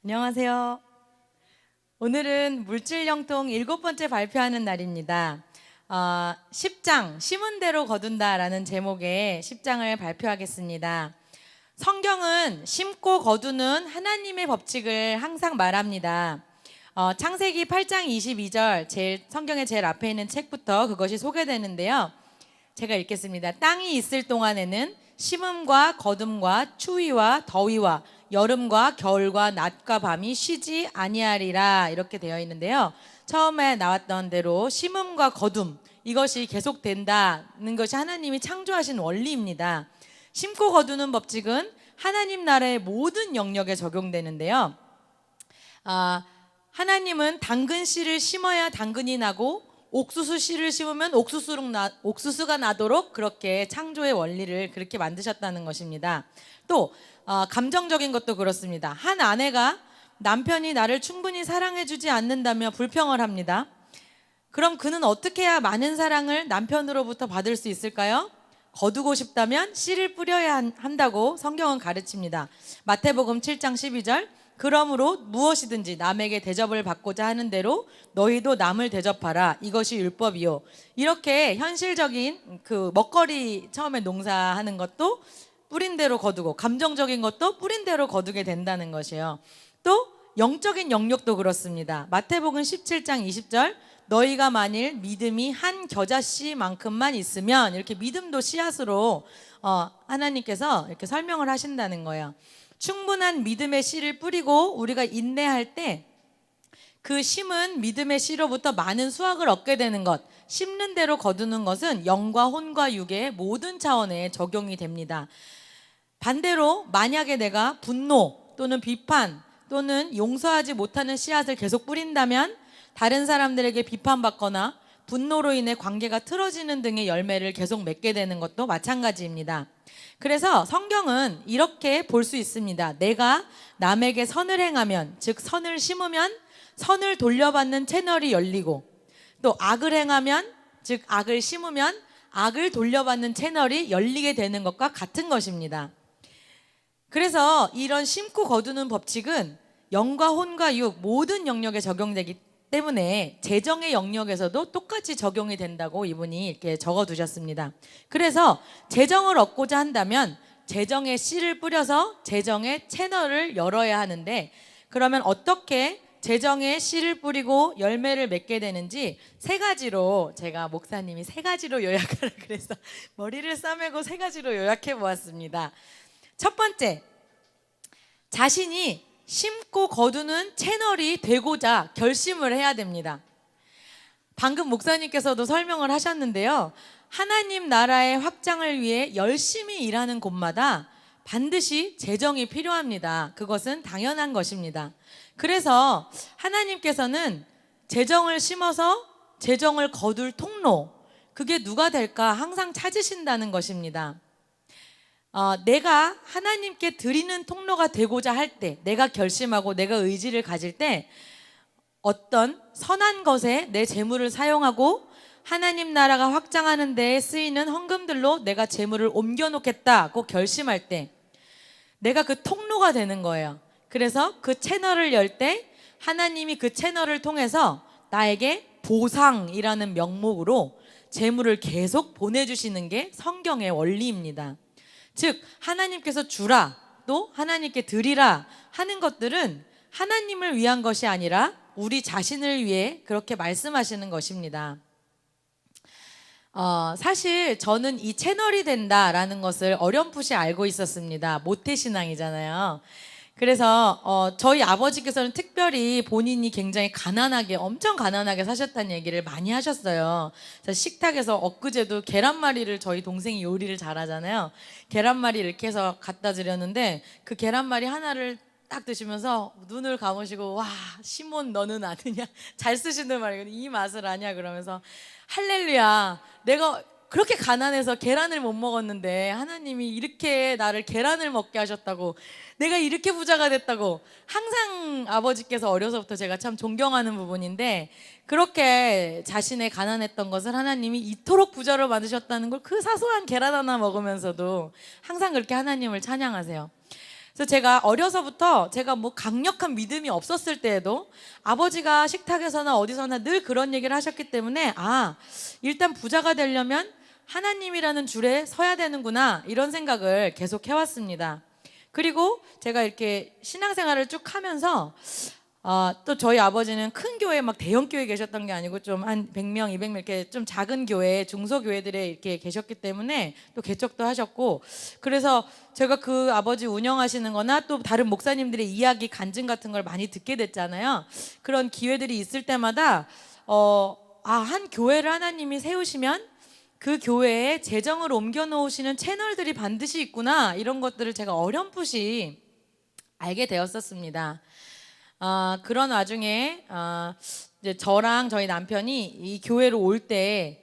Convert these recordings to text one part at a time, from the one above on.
안녕하세요. 오늘은 물질영통 7번째 발표하는 날입니다. 10장, 심은 대로 거둔다라는 제목의 10장을 발표하겠습니다. 성경은 심고 거두는 하나님의 법칙을 항상 말합니다. 창세기 8장 22절, 성경의 제일 앞에 있는 책부터 그것이 소개되는데요. 제가 읽겠습니다. 땅이 있을 동안에는 심음과 거둠과 추위와 더위와 여름과 겨울과 낮과 밤이 쉬지 아니하리라, 이렇게 되어 있는데요. 처음에 나왔던 대로 심음과 거둠, 이것이 계속된다는 것이 하나님이 창조하신 원리입니다. 심고 거두는 법칙은 하나님 나라의 모든 영역에 적용되는데요. 하나님은 당근 씨를 심어야 당근이 나고 옥수수 씨를 심으면 옥수수가 나도록 그렇게 창조의 원리를 그렇게 만드셨다는 것입니다. 또 감정적인 것도 그렇습니다. 한 아내가 남편이 나를 충분히 사랑해주지 않는다며 불평을 합니다. 그럼 그는 어떻게 해야 많은 사랑을 남편으로부터 받을 수 있을까요? 거두고 싶다면 씨를 뿌려야 한다고 성경은 가르칩니다. 마태복음 7장 12절, 그러므로 무엇이든지 남에게 대접을 받고자 하는 대로 너희도 남을 대접하라, 이것이 율법이요. 이렇게 현실적인 그 먹거리 처음에 농사하는 것도 뿌린 대로 거두고, 감정적인 것도 뿌린 대로 거두게 된다는 것이에요. 또 영적인 영역도 그렇습니다. 마태복음 17장 20절, 너희가 만일 믿음이 한 겨자씨만큼만 있으면, 이렇게 믿음도 씨앗으로 하나님께서 이렇게 설명을 하신다는 거예요. 충분한 믿음의 씨를 뿌리고 우리가 인내할 때 그 심은 믿음의 씨로부터 많은 수확을 얻게 되는 것, 심는 대로 거두는 것은 영과 혼과 육의 모든 차원에 적용이 됩니다. 반대로 만약에 내가 분노 또는 비판 또는 용서하지 못하는 씨앗을 계속 뿌린다면 다른 사람들에게 비판받거나 분노로 인해 관계가 틀어지는 등의 열매를 계속 맺게 되는 것도 마찬가지입니다. 그래서 성경은 이렇게 볼 수 있습니다. 내가 남에게 선을 행하면, 즉 선을 심으면 선을 돌려받는 채널이 열리고, 또 악을 행하면, 즉 악을 심으면 악을 돌려받는 채널이 열리게 되는 것과 같은 것입니다. 그래서 이런 심고 거두는 법칙은 영과 혼과 육 모든 영역에 적용되기 때문에 재정의 영역에서도 똑같이 적용이 된다고 이분이 이렇게 적어두셨습니다. 그래서 재정을 얻고자 한다면 재정의 씨를 뿌려서 재정의 채널을 열어야 하는데, 그러면 어떻게 재정의 씨를 뿌리고 열매를 맺게 되는지 세 가지로, 제가 목사님이 세 가지로 요약하라 그래서 머리를 싸매고 세 가지로 요약해 보았습니다. 첫 번째, 자신이 심고 거두는 채널이 되고자 결심을 해야 됩니다. 방금 목사님께서도 설명을 하셨는데요. 하나님 나라의 확장을 위해 열심히 일하는 곳마다 반드시 재정이 필요합니다. 그것은 당연한 것입니다. 그래서 하나님께서는 재정을 심어서 재정을 거둘 통로, 그게 누가 될까 항상 찾으신다는 것입니다. 내가 하나님께 드리는 통로가 되고자 할 때, 내가 결심하고 내가 의지를 가질 때 어떤 선한 것에 내 재물을 사용하고 하나님 나라가 확장하는 데에 쓰이는 헌금들로 내가 재물을 옮겨놓겠다고 결심할 때 내가 그 통로가 되는 거예요. 그래서 그 채널을 열 때 하나님이 그 채널을 통해서 나에게 보상이라는 명목으로 재물을 계속 보내주시는 게 성경의 원리입니다. 즉 하나님께서 주라, 또 하나님께 드리라 하는 것들은 하나님을 위한 것이 아니라 우리 자신을 위해 그렇게 말씀하시는 것입니다. 사실 저는 이 채널이 된다라는 것을 어렴풋이 알고 있었습니다. 모태신앙이잖아요. 그래서 저희 아버지께서는 특별히 본인이 굉장히 가난하게, 엄청 가난하게 사셨다는 얘기를 많이 하셨어요. 식탁에서 엊그제도 계란말이를, 저희 동생이 요리를 잘하잖아요. 계란말이 이렇게 해서 갖다 드렸는데 그 계란말이 하나를 딱 드시면서 눈을 감으시고, 와, 시몬 너는 아느냐, 잘 쓰시는 말이거든요. 이 맛을 아냐 그러면서, 할렐루야, 내가 그렇게 가난해서 계란을 못 먹었는데 하나님이 이렇게 나를 계란을 먹게 하셨다고, 내가 이렇게 부자가 됐다고, 항상 아버지께서 어려서부터 제가 참 존경하는 부분인데, 그렇게 자신의 가난했던 것을 하나님이 이토록 부자로 만드셨다는 걸 그 사소한 계란 하나 먹으면서도 항상 그렇게 하나님을 찬양하세요. 그래서 제가 어려서부터 제가 뭐 강력한 믿음이 없었을 때에도 아버지가 식탁에서나 어디서나 늘 그런 얘기를 하셨기 때문에 일단 부자가 되려면 하나님이라는 줄에 서야 되는구나, 이런 생각을 계속 해왔습니다. 그리고 제가 이렇게 신앙생활을 쭉 하면서 또 저희 아버지는 큰 교회, 막 대형 교회에 계셨던 게 아니고 좀 한 100명, 200명 이렇게 좀 작은 교회, 중소교회들에 이렇게 계셨기 때문에 또 개척도 하셨고, 그래서 제가 그 아버지 운영하시는 거나 또 다른 목사님들의 이야기, 간증 같은 걸 많이 듣게 됐잖아요. 그런 기회들이 있을 때마다 한 교회를 하나님이 세우시면 그 교회에 재정을 옮겨 놓으시는 채널들이 반드시 있구나, 이런 것들을 제가 어렴풋이 알게 되었었습니다. 그런 와중에 이제 저랑 저희 남편이 이 교회로 올 때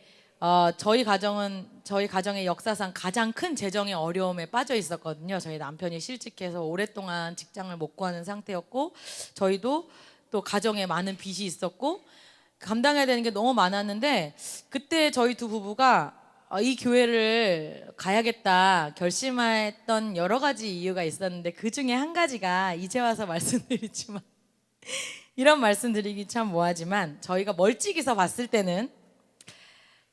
저희 가정의 역사상 가장 큰 재정의 어려움에 빠져 있었거든요. 저희 남편이 실직해서 오랫동안 직장을 못 구하는 상태였고, 저희도 또 가정에 많은 빚이 있었고 감당해야 되는 게 너무 많았는데, 그때 저희 두 부부가 이 교회를 가야겠다 결심했던 여러 가지 이유가 있었는데, 그 중에 한 가지가 이제 와서 말씀드리지만 이런 말씀드리기 참 뭐하지만, 저희가 멀찍이서 봤을 때는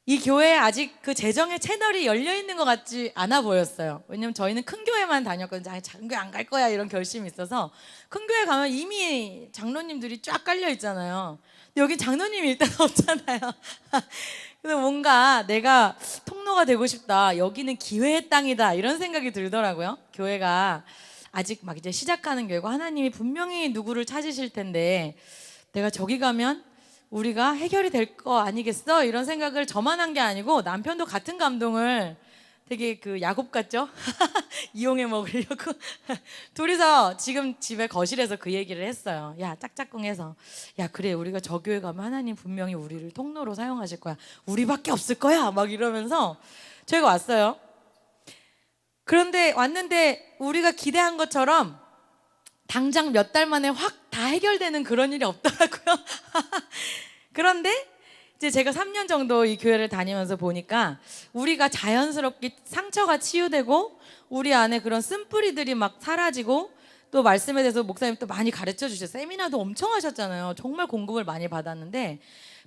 이 교회에 아직 그 재정의 채널이 열려 있는 것 같지 않아 보였어요. 왜냐면 저희는 큰 교회만 다녔거든요. 작은 교회 안 갈 거야, 이런 결심이 있어서. 큰 교회 가면 이미 장로님들이 쫙 깔려 있잖아요. 근데 여기 장로님이 일단 없잖아요. 그래서 뭔가 내가 통로가 되고 싶다, 여기는 기회의 땅이다, 이런 생각이 들더라고요. 교회가 아직 막 이제 시작하는 교회고 하나님이 분명히 누구를 찾으실 텐데 내가 저기 가면 우리가 해결이 될 거 아니겠어, 이런 생각을 저만 한 게 아니고 남편도 같은 감동을, 되게 그 야곱 같죠? 이용해 먹으려고 둘이서 지금 집에 거실에서 그 얘기를 했어요. 야, 짝짝꿍해서, 야 그래, 우리가 저 교회 가면 하나님 분명히 우리를 통로로 사용하실 거야, 우리밖에 없을 거야, 막 이러면서 저희가 왔어요. 그런데 왔는데 우리가 기대한 것처럼 당장 몇 달 만에 확 다 해결되는 그런 일이 없더라고요. 그런데 이제 제가 3년 정도 이 교회를 다니면서 보니까 우리가 자연스럽게 상처가 치유되고 우리 안에 그런 쓴뿌리들이 막 사라지고, 또 말씀에 대해서 목사님 또 많이 가르쳐 주셨어요. 세미나도 엄청 하셨잖아요. 정말 공급을 많이 받았는데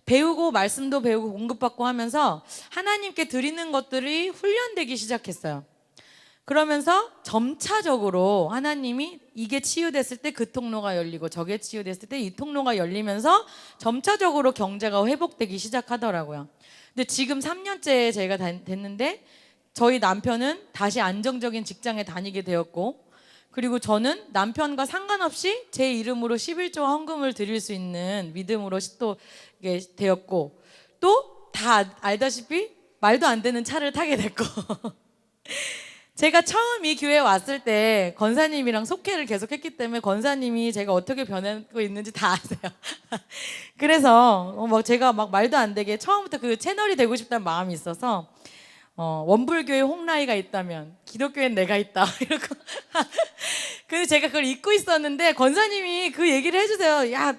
배우고 말씀도 배우고 공급받고 하면서 하나님께 드리는 것들이 훈련되기 시작했어요. 그러면서 점차적으로 하나님이 이게 치유됐을 때 그 통로가 열리고 저게 치유됐을 때 이 통로가 열리면서 점차적으로 경제가 회복되기 시작하더라고요. 근데 지금 3년째 제가 됐는데 저희 남편은 다시 안정적인 직장에 다니게 되었고, 그리고 저는 남편과 상관없이 제 이름으로 11조 헌금을 드릴 수 있는 믿음으로 또 이게 되었고, 또 다 알다시피 말도 안 되는 차를 타게 됐고 제가 처음 이 교회에 왔을 때 권사님이랑 속회를 계속 했기 때문에 권사님이 제가 어떻게 변하고 있는지 다 아세요. 그래서 제가 막 말도 안 되게 처음부터 그 채널이 되고 싶다는 마음이 있어서 원불교회 홍라이가 있다면 기독교엔 내가 있다 이러고 근데 제가 그걸 잊고 있었는데 권사님이 그 얘기를 해주세요. 야,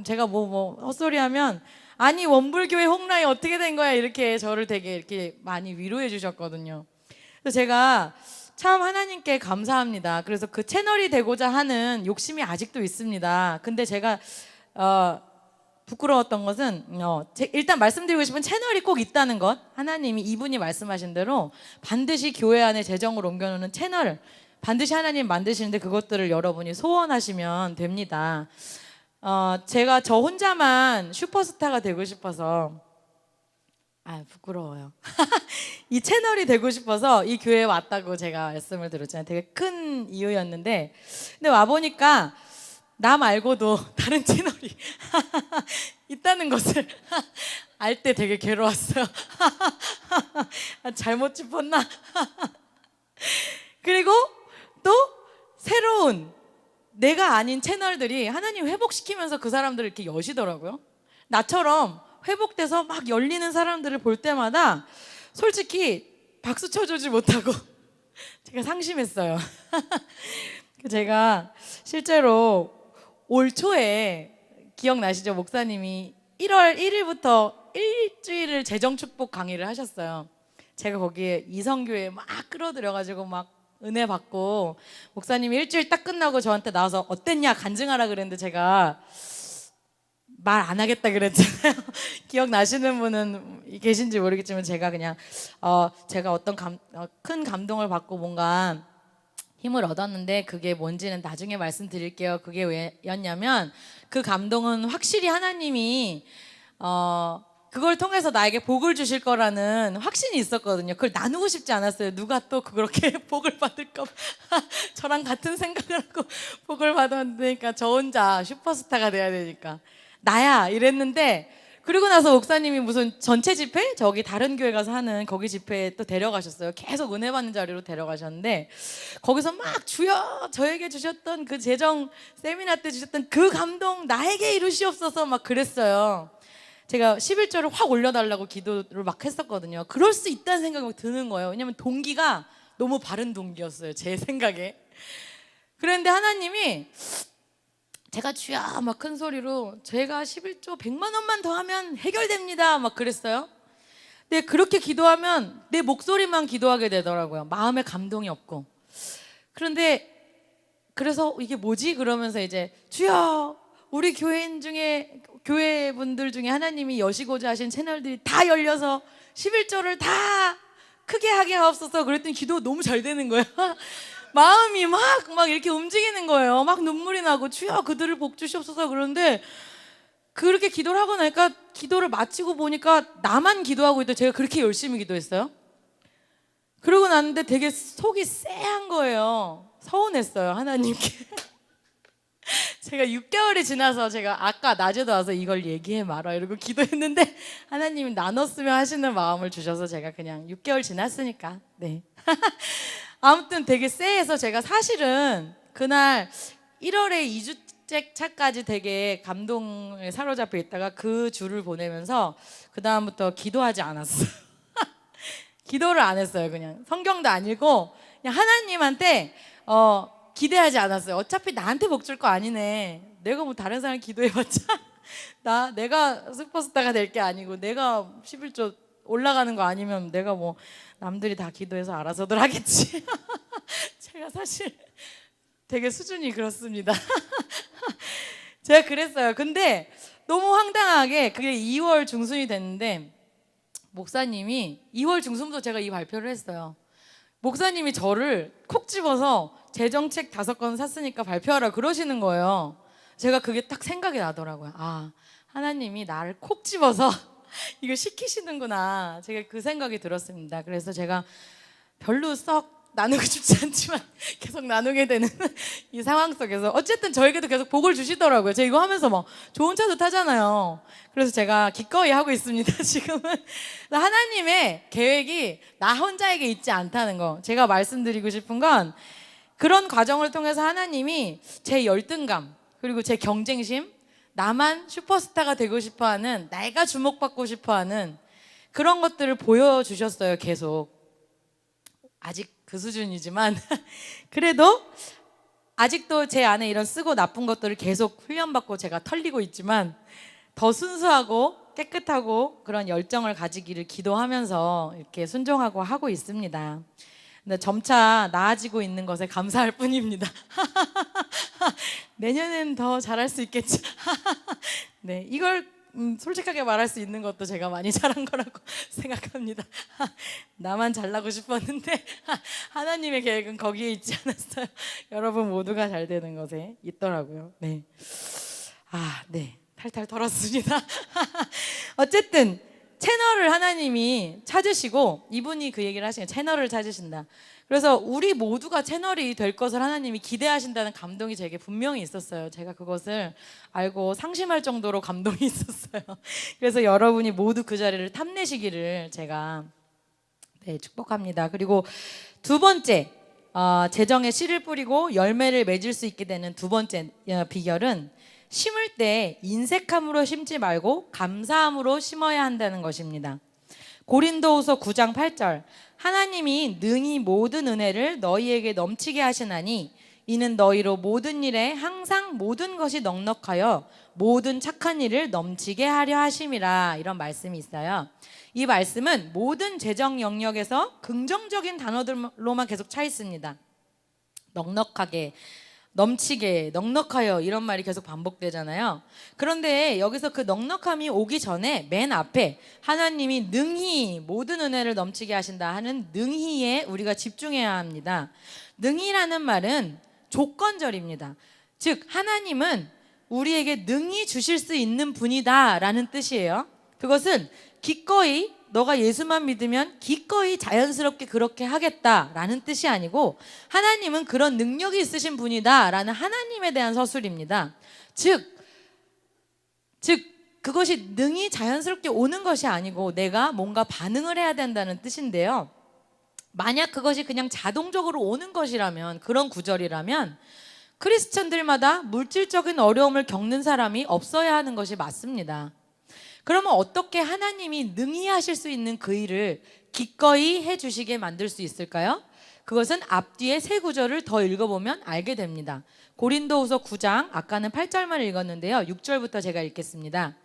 제가 뭐 헛소리하면 아니 원불교회 홍라이 어떻게 된 거야, 이렇게 저를 되게 이렇게 많이 위로해 주셨거든요. 그래서 제가 참 하나님께 감사합니다. 그래서 그 채널이 되고자 하는 욕심이 아직도 있습니다. 근데 제가 부끄러웠던 것은 일단 말씀드리고 싶은 채널이 꼭 있다는 것. 하나님이 이분이 말씀하신 대로 반드시 교회 안에 재정을 옮겨놓는 채널을 반드시 하나님 만드시는데 그것들을 여러분이 소원하시면 됩니다. 제가 저 혼자만 슈퍼스타가 되고 싶어서 부끄러워요. 이 채널이 되고 싶어서 이 교회에 왔다고 제가 말씀을 드렸잖아요. 되게 큰 이유였는데, 근데 와보니까 나 말고도 다른 채널이 있다는 것을 알 때 되게 괴로웠어요. 잘못 짚었나? 그리고 또 새로운 내가 아닌 채널들이 하나님 회복시키면서 그 사람들을 이렇게 여시더라고요. 나처럼 회복돼서 막 열리는 사람들을 볼 때마다 솔직히 박수 쳐주지 못하고 제가 상심했어요. 제가 실제로 올 초에 기억나시죠? 목사님이 1월 1일부터 일주일을 재정축복 강의를 하셨어요. 제가 거기에 이성교회 막 끌어들여가지고 막 은혜 받고 목사님이 일주일 딱 끝나고 저한테 나와서 어땠냐 간증하라 그랬는데 제가 말 안 하겠다 그랬잖아요. 기억나시는 분은 계신지 모르겠지만 제가 그냥 제가 어떤 큰 감동을 받고 뭔가 힘을 얻었는데 그게 뭔지는 나중에 말씀드릴게요. 그게 왜였냐면 그 감동은 확실히 하나님이 그걸 통해서 나에게 복을 주실 거라는 확신이 있었거든요. 그걸 나누고 싶지 않았어요. 누가 또 그렇게 복을 받을까 봐. 저랑 같은 생각을 하고 복을 받았으니까 저 혼자 슈퍼스타가 돼야 되니까 나야 이랬는데 그리고 나서 목사님이 무슨 전체 집회? 저기 다른 교회 가서 하는 거기 집회에 또 데려가셨어요. 계속 은혜 받는 자리로 데려가셨는데 거기서 막 주여 저에게 주셨던 그 재정 세미나 때 주셨던 그 감동 나에게 이루시옵소서 막 그랬어요. 제가 11조를 확 올려달라고 기도를 막 했었거든요. 그럴 수 있다는 생각이 막 드는 거예요. 왜냐면 동기가 너무 바른 동기였어요. 제 생각에. 그런데 하나님이 제가 주야 막 큰 소리로 제가 11조 100만 원만 더 하면 해결됩니다 막 그랬어요. 근데 그렇게 기도하면 내 목소리만 기도하게 되더라고요. 마음에 감동이 없고. 그런데 그래서 이게 뭐지? 그러면서 이제 주여 우리 교회인 중에 교회 분들 중에 하나님이 여시고자 하신 채널들이 다 열려서 11조를 다 크게 하게 하옵소서. 그랬더니 기도가 너무 잘 되는 거예요. 마음이 막 이렇게 움직이는 거예요. 막 눈물이 나고 주여 그들을 복 주시옵소서. 그런데 그렇게 기도를 하고 나니까 기도를 마치고 보니까 나만 기도하고 있다. 제가 그렇게 열심히 기도했어요. 그러고 났는데 되게 속이 쎄한 거예요. 서운했어요 하나님께. 제가 6개월이 지나서 제가 아까 낮에도 와서 이걸 얘기해 말아 이러고 기도했는데 하나님이 나눴으면 하시는 마음을 주셔서 제가 그냥 6개월 지났으니까 네. 아무튼 되게 쎄해서 제가 사실은 그날 1월에 2주째 차까지 되게 감동에 사로잡혀 있다가 그 주를 보내면서 그 다음부터 기도하지 않았어요. 기도를 안 했어요. 그냥 성경도 안 읽고 그냥 하나님한테 기대하지 않았어요. 어차피 나한테 복 줄 거 아니네. 내가 뭐 다른 사람 기도해봤자 내가 슈퍼스타가 될 게 아니고 내가 11조 올라가는 거 아니면 내가 뭐 남들이 다 기도해서 알아서들 하겠지. 제가 사실 되게 수준이 그렇습니다. 제가 그랬어요. 근데 너무 황당하게 그게 2월 중순이 됐는데 목사님이 2월 중순부터 제가 이 발표를 했어요. 목사님이 저를 콕 집어서 재정책 5권 샀으니까 발표하라 그러시는 거예요. 제가 그게 딱 생각이 나더라고요. 아, 하나님이 나를 콕 집어서 이걸 시키시는구나. 제가 그 생각이 들었습니다. 그래서 제가 별로 썩 나누고 싶지 않지만 계속 나누게 되는 이 상황 속에서 어쨌든 저에게도 계속 복을 주시더라고요. 제가 이거 하면서 뭐 좋은 차도 타잖아요. 그래서 제가 기꺼이 하고 있습니다. 지금은 하나님의 계획이 나 혼자에게 있지 않다는 거. 제가 말씀드리고 싶은 건 그런 과정을 통해서 하나님이 제 열등감 그리고 제 경쟁심 나만 슈퍼스타가 되고 싶어하는 내가 주목받고 싶어하는 그런 것들을 보여주셨어요. 계속 아직 그 수준이지만 그래도 아직도 제 안에 이런 쓰고 나쁜 것들을 계속 훈련받고 제가 털리고 있지만 더 순수하고 깨끗하고 그런 열정을 가지기를 기도하면서 이렇게 순종하고 하고 있습니다. 근데 점차 나아지고 있는 것에 감사할 뿐입니다. 내년엔 더 잘할 수 있겠죠. 네, 이걸 솔직하게 말할 수 있는 것도 제가 많이 잘한 거라고 생각합니다. 나만 잘나고 싶었는데 하나님의 계획은 거기에 있지 않았어요. 여러분 모두가 잘 되는 것에 있더라고요. 네, 네, 탈탈 털었습니다. 어쨌든 채널을 하나님이 찾으시고 이분이 그 얘기를 하시는 채널을 찾으신다. 그래서 우리 모두가 채널이 될 것을 하나님이 기대하신다는 감동이 제게 분명히 있었어요. 제가 그것을 알고 상심할 정도로 감동이 있었어요. 그래서 여러분이 모두 그 자리를 탐내시기를 제가 축복합니다. 그리고 두 번째 재정에 씨를 뿌리고 열매를 맺을 수 있게 되는 두 번째 비결은 심을 때 인색함으로 심지 말고 감사함으로 심어야 한다는 것입니다. 고린도후서 9장 8절 하나님이 능히 모든 은혜를 너희에게 넘치게 하시나니 이는 너희로 모든 일에 항상 모든 것이 넉넉하여 모든 착한 일을 넘치게 하려 하심이라 이런 말씀이 있어요. 이 말씀은 모든 재정 영역에서 긍정적인 단어들로만 계속 차 있습니다. 넉넉하게, 넘치게, 넉넉하여 이런 말이 계속 반복되잖아요. 그런데 여기서 그 넉넉함이 오기 전에 맨 앞에 하나님이 능히 모든 은혜를 넘치게 하신다 하는 능히에 우리가 집중해야 합니다. 능히라는 말은 조건절입니다. 즉 하나님은 우리에게 능히 주실 수 있는 분이다 라는 뜻이에요. 그것은 기꺼이 너가 예수만 믿으면 기꺼이 자연스럽게 그렇게 하겠다라는 뜻이 아니고 하나님은 그런 능력이 있으신 분이다라는 하나님에 대한 서술입니다. 즉 그것이 능히 자연스럽게 오는 것이 아니고 내가 뭔가 반응을 해야 된다는 뜻인데요. 만약 그것이 그냥 자동적으로 오는 것이라면, 그런 구절이라면 크리스천들마다 물질적인 어려움을 겪는 사람이 없어야 하는 것이 맞습니다. 그러면 어떻게 하나님이 능히 하실 수 있는 그 일을 기꺼이 해주시게 만들 수 있을까요? 그것은 앞뒤에 세 구절을 더 읽어보면 알게 됩니다. 고린도후서 9장, 아까는 8절만 읽었는데요. 6절부터 제가 읽겠습니다.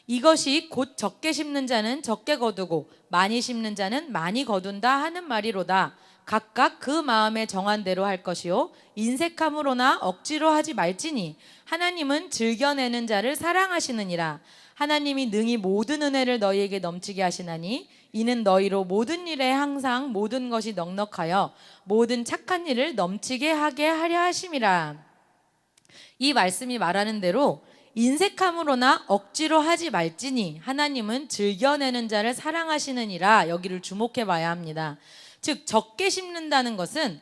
이것이 곧 적게 심는 자는 적게 거두고 많이 심는 자는 많이 거둔다 하는 말이로다. 각각 그 마음에 정한 대로 할 것이요 인색함으로나 억지로 하지 말지니 하나님은 즐겨내는 자를 사랑하시느니라. 하나님이 능히 모든 은혜를 너희에게 넘치게 하시나니 이는 너희로 모든 일에 항상 모든 것이 넉넉하여 모든 착한 일을 넘치게 하게 하려 하심이라. 이 말씀이 말하는 대로 인색함으로나 억지로 하지 말지니 하나님은 즐겨내는 자를 사랑하시느니라. 여기를 주목해 봐야 합니다. 즉 적게 심는다는 것은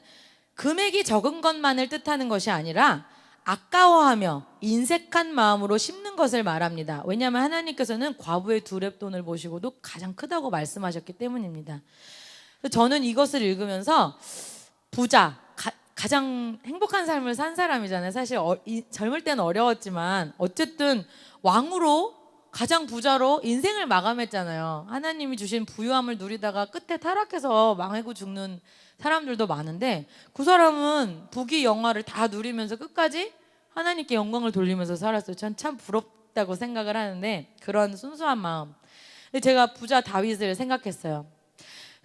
금액이 적은 것만을 뜻하는 것이 아니라 아까워하며 인색한 마음으로 심는 것을 말합니다. 왜냐하면 하나님께서는 과부의 두 렙돈을 보시고도 가장 크다고 말씀하셨기 때문입니다. 저는 이것을 읽으면서 부자, 가장 행복한 삶을 산 사람이잖아요. 사실 젊을 때는 어려웠지만 어쨌든 왕으로 가장 부자로 인생을 마감했잖아요. 하나님이 주신 부유함을 누리다가 끝에 타락해서 망하고 죽는 사람들도 많은데 그 사람은 부귀 영화를 다 누리면서 끝까지 하나님께 영광을 돌리면서 살았어요. 전 참 부럽다고 생각을 하는데 그런 순수한 마음. 근데 제가 부자 다윗을 생각했어요.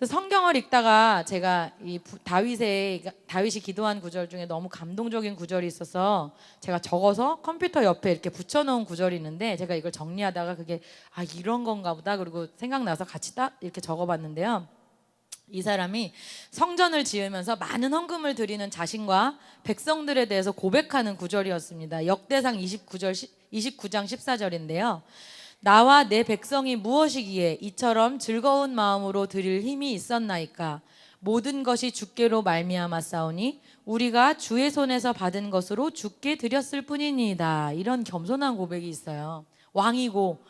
성경을 읽다가 제가 이 다윗이 기도한 구절 중에 너무 감동적인 구절이 있어서 제가 적어서 컴퓨터 옆에 이렇게 붙여놓은 구절이 있는데 제가 이걸 정리하다가 그게 이런 건가 보다 그리고 생각나서 같이 딱 이렇게 적어봤는데요. 이 사람이 성전을 지으면서 많은 헌금을 드리는 자신과 백성들에 대해서 고백하는 구절이었습니다. 역대상 29장 14절인데요. 나와 내 백성이 무엇이기에 이처럼 즐거운 마음으로 드릴 힘이 있었나이까. 모든 것이 주께로 말미암았사오니 우리가 주의 손에서 받은 것으로 주께 드렸을 뿐이니이다. 이런 겸손한 고백이 있어요. 왕이고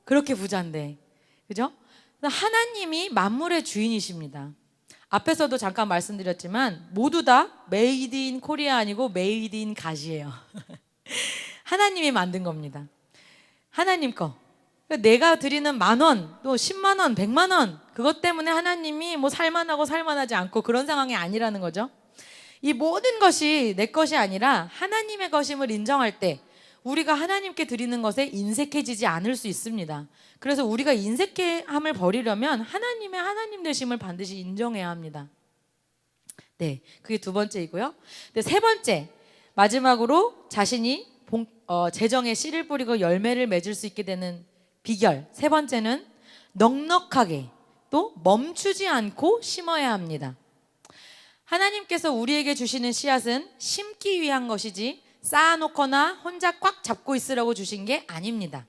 그렇게 부자인데, 그죠? 하나님이 만물의 주인이십니다. 앞에서도 잠깐 말씀드렸지만 모두 다 메이드 인 코리아 아니고 메이드 인 갓이에요. 하나님이 만든 겁니다. 하나님 거. 내가 드리는 10,000원, 또 100,000원, 100,000원 그것 때문에 하나님이 뭐 살만하고 살만하지 않고 그런 상황이 아니라는 거죠. 이 모든 것이 내 것이 아니라 하나님의 것임을 인정할 때 우리가 하나님께 드리는 것에 인색해지지 않을 수 있습니다. 그래서 우리가 인색함을 버리려면 하나님의 하나님 되심을 반드시 인정해야 합니다. 네, 그게 두 번째이고요. 네, 세 번째, 마지막으로 자신이 재정에 씨를 뿌리고 열매를 맺을 수 있게 되는 비결. 세 번째는 넉넉하게 또 멈추지 않고 심어야 합니다. 하나님께서 우리에게 주시는 씨앗은 심기 위한 것이지 쌓아놓거나 혼자 꽉 잡고 있으라고 주신 게 아닙니다.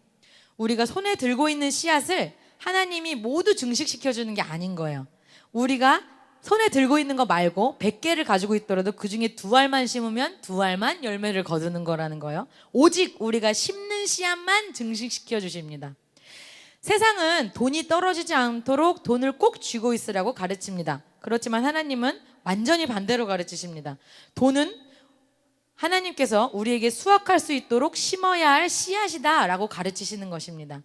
우리가 손에 들고 있는 씨앗을 하나님이 모두 증식시켜주는 게 아닌 거예요. 우리가 손에 들고 있는 거 말고 100개를 가지고 있더라도 그 중에 2알만 심으면 2알만 열매를 거두는 거라는 거예요. 오직 우리가 심는 씨앗만 증식시켜 주십니다. 세상은 돈이 떨어지지 않도록 돈을 꼭 쥐고 있으라고 가르칩니다. 그렇지만 하나님은 완전히 반대로 가르치십니다. 돈은 하나님께서 우리에게 수확할 수 있도록 심어야 할 씨앗이다 라고 가르치시는 것입니다.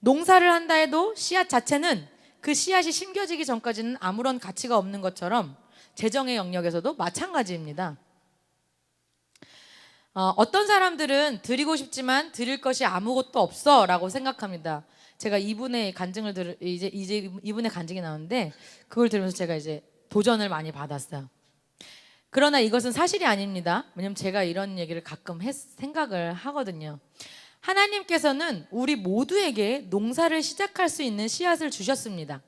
농사를 한다 해도 씨앗 자체는 그 씨앗이 심겨지기 전까지는 아무런 가치가 없는 것처럼 재정의 영역에서도 마찬가지입니다. 어떤 사람들은 드리고 싶지만 드릴 것이 아무것도 없어 라고 생각합니다. 제가 이분의 간증을 이제 이분의 간증이 나오는데 그걸 들으면서 제가 이제 도전을 많이 받았어요. 그러나 이것은 사실이 아닙니다. 왜냐면 제가 이런 얘기를 가끔 생각을 하거든요. 하나님께서는 우리 모두에게 농사를 시작할 수 있는 씨앗을 주셨습니다.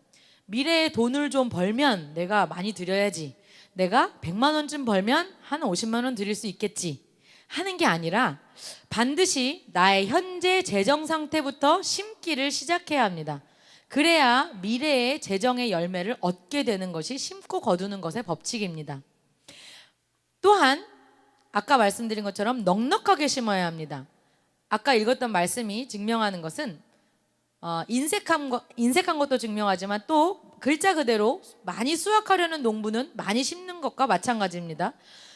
미래에 돈을 좀 벌면 내가 많이 드려야지. 내가 100만 원쯤 벌면 한 50만 원 드릴 수 있겠지. 하는 게 아니라 반드시 나의 현재 재정 상태부터 심기를 시작해야 합니다. 그래야 미래의 재정의 열매를 얻게 되는 것이 심고 거두는 것의 법칙입니다. 또한 아까 말씀드린 것처럼 넉넉하게 심어야 합니다. 아까 읽었던 말씀이 증명하는 것은 인색한 것도 증명하지만 또 글자 그대로 많이 수확하려는 농부는 많이 심는 것과 마찬가지입니다.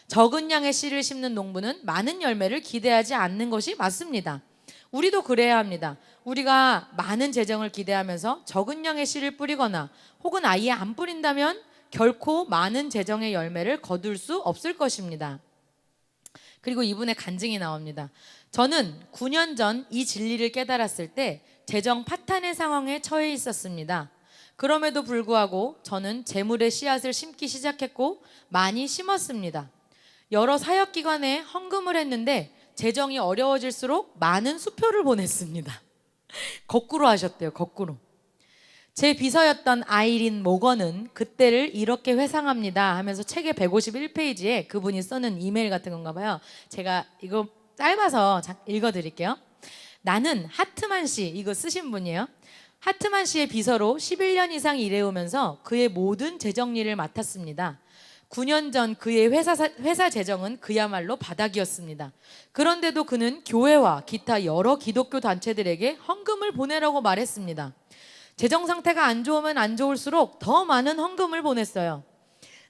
적은 양의 씨를 심는 농부는 많은 열매를 기대하지 않는 것이 맞습니다. 우리도 그래야 합니다. 우리가 많은 재정을 기대하면서 적은 양의 씨를 뿌리거나 혹은 아예 안 뿌린다면 결코 많은 재정의 열매를 거둘 수 없을 것입니다. 그리고 이분의 간증이 나옵니다. 저는 9년 전 이 진리를 깨달았을 때 재정 파탄의 상황에 처해 있었습니다. 그럼에도 불구하고 저는 재물의 씨앗을 심기 시작했고 많이 심었습니다. 여러 사역기관에 헌금을 했는데 재정이 어려워질수록 많은 수표를 보냈습니다. 거꾸로 하셨대요. 거꾸로. 제 비서였던 아이린 모건은 그때를 이렇게 회상합니다 하면서 책의 151페이지에 그분이 써는 이메일 같은 건가 봐요. 제가 이거 짧아서 읽어드릴게요. 나는 하트만 씨, 이거 쓰신 분이에요. 하트만 씨의 비서로 11년 이상 일해오면서 그의 모든 재정 일을 맡았습니다. 9년 전 그의 회사 재정은 그야말로 바닥이었습니다. 그런데도 그는 교회와 기타 여러 기독교 단체들에게 헌금을 보내라고 말했습니다. 재정 상태가 안 좋으면 안 좋을수록 더 많은 헌금을 보냈어요.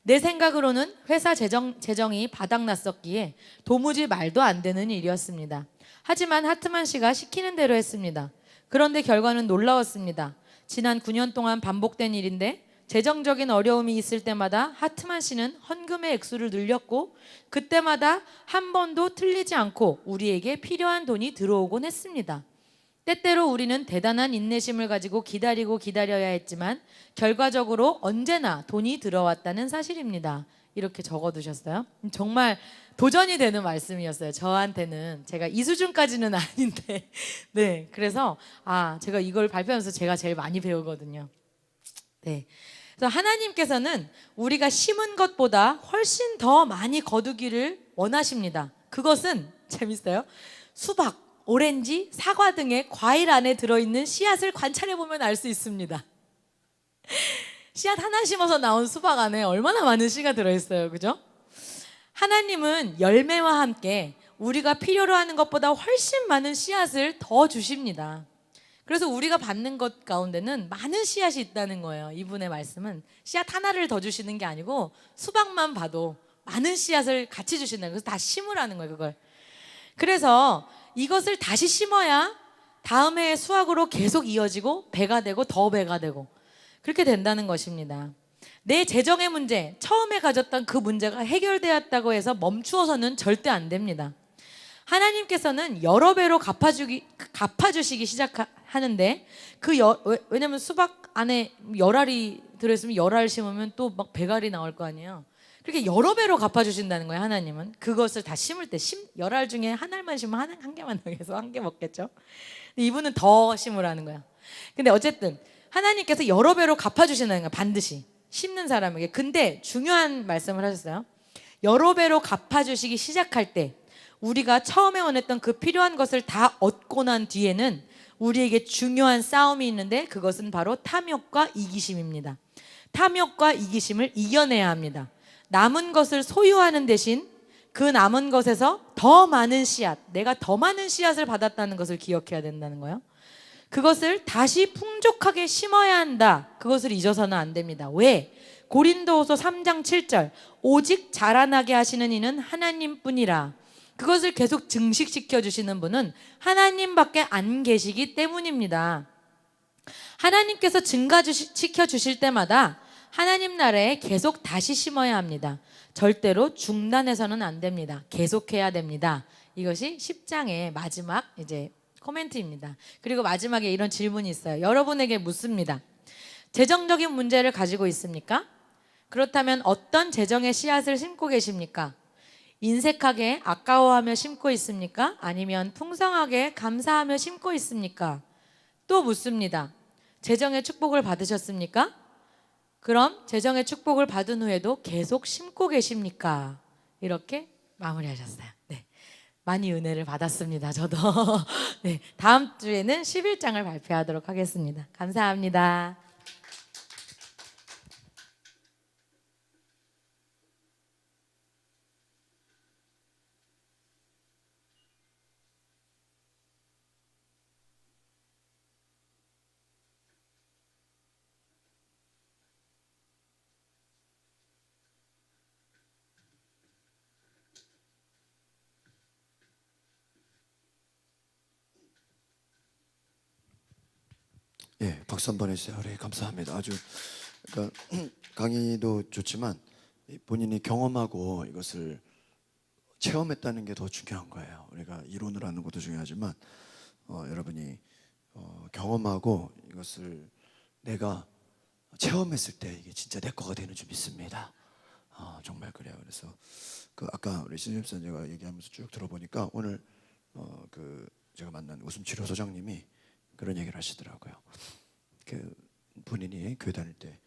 내 생각으로는 회사 재정이 바닥났었기에 도무지 말도 안 되는 일이었습니다. 하지만 하트만 씨가 시키는 대로 했습니다. 그런데 결과는 놀라웠습니다. 지난 9년 동안 반복된 일인데 재정적인 어려움이 있을 때마다 하트만 씨는 헌금의 액수를 늘렸고 그때마다 한 번도 틀리지 않고 우리에게 필요한 돈이 들어오곤 했습니다. 때때로 우리는 대단한 인내심을 가지고 기다려야 했지만 결과적으로 언제나 돈이 들어왔다는 사실입니다. 이렇게 적어두셨어요. 정말 도전이 되는 말씀이었어요. 저한테는. 제가 이 수준까지는 아닌데 네, 그래서 제가 이걸 발표하면서 제가 제일 많이 배우거든요. 네, 그래서 하나님께서는 우리가 심은 것보다 훨씬 더 많이 거두기를 원하십니다. 그것은 재밌어요. 수박, 오렌지, 사과 등의 과일 안에 들어있는 씨앗을 관찰해보면 알 수 있습니다. 씨앗 하나 심어서 나온 수박 안에 얼마나 많은 씨가 들어있어요. 그죠? 하나님은 열매와 함께 우리가 필요로 하는 것보다 훨씬 많은 씨앗을 더 주십니다. 그래서 우리가 받는 것 가운데는 많은 씨앗이 있다는 거예요. 이분의 말씀은 씨앗 하나를 더 주시는 게 아니고 수박만 봐도 많은 씨앗을 같이 주신다는 거예요. 그래서 다 심으라는 거예요. 그걸. 그래서 이것을 다시 심어야 다음 해의 수확으로 계속 이어지고 배가 되고 더 배가 되고 그렇게 된다는 것입니다. 내 재정의 문제, 처음에 가졌던 그 문제가 해결되었다고 해서 멈추어서는 절대 안 됩니다. 하나님께서는 여러 배로 갚아주시기 시작하는데 왜냐면 수박 안에 열알이 들어있으면 열알 심으면 또 막 배갈이 나올 거 아니에요. 그렇게 여러 배로 갚아주신다는 거예요. 하나님은 그것을 다 심을 때 열알 중에 한 알만 심으면 한 개만 나겠어. 한 개 먹겠죠. 이분은 더 심으라는 거야. 근데 어쨌든 하나님께서 여러 배로 갚아주신다는 거야. 반드시 심는 사람에게. 근데 중요한 말씀을 하셨어요. 여러 배로 갚아주시기 시작할 때 우리가 처음에 원했던 그 필요한 것을 다 얻고 난 뒤에는 우리에게 중요한 싸움이 있는데 그것은 바로 탐욕과 이기심입니다. 탐욕과 이기심을 이겨내야 합니다. 남은 것을 소유하는 대신 그 남은 것에서 더 많은 씨앗, 내가 더 많은 씨앗을 받았다는 것을 기억해야 된다는 거예요. 그것을 다시 풍족하게 심어야 한다. 그것을 잊어서는 안 됩니다. 왜? 고린도후서 3장 7절 오직 자라나게 하시는 이는 하나님뿐이라. 그것을 계속 증식시켜 주시는 분은 하나님밖에 안 계시기 때문입니다. 하나님께서 증가시켜 주실 때마다 하나님 나라에 계속 다시 심어야 합니다. 절대로 중단해서는 안 됩니다. 계속해야 됩니다. 이것이 10장의 마지막 이제 코멘트입니다. 그리고 마지막에 이런 질문이 있어요. 여러분에게 묻습니다. 재정적인 문제를 가지고 있습니까? 그렇다면 어떤 재정의 씨앗을 심고 계십니까? 인색하게 아까워하며 심고 있습니까? 아니면 풍성하게 감사하며 심고 있습니까? 또 묻습니다. 재정의 축복을 받으셨습니까? 그럼 재정의 축복을 받은 후에도 계속 심고 계십니까? 이렇게 마무리하셨어요. 네. 많이 은혜를 받았습니다. 저도. 네. 다음 주에는 11장을 발표하도록 하겠습니다. 감사합니다. 예, 박수 한번 해주세요. 그래, 감사합니다. 아주 그러니까 강의도 좋지만 본인이 경험하고 이것을 체험했다는 게 더 중요한 거예요. 우리가 이론을 하는 것도 중요하지만 여러분이 경험하고 이것을 내가 체험했을 때 이게 진짜 내 거가 되는 줄 믿습니다. 정말 그래요. 그래서 그 아까 우리 신임선 제가 얘기하면서 쭉 들어보니까 오늘 그 제가 만난 웃음치료 소장님이 그런 얘기를 하시더라고요. 그 본인이 교회 다닐 때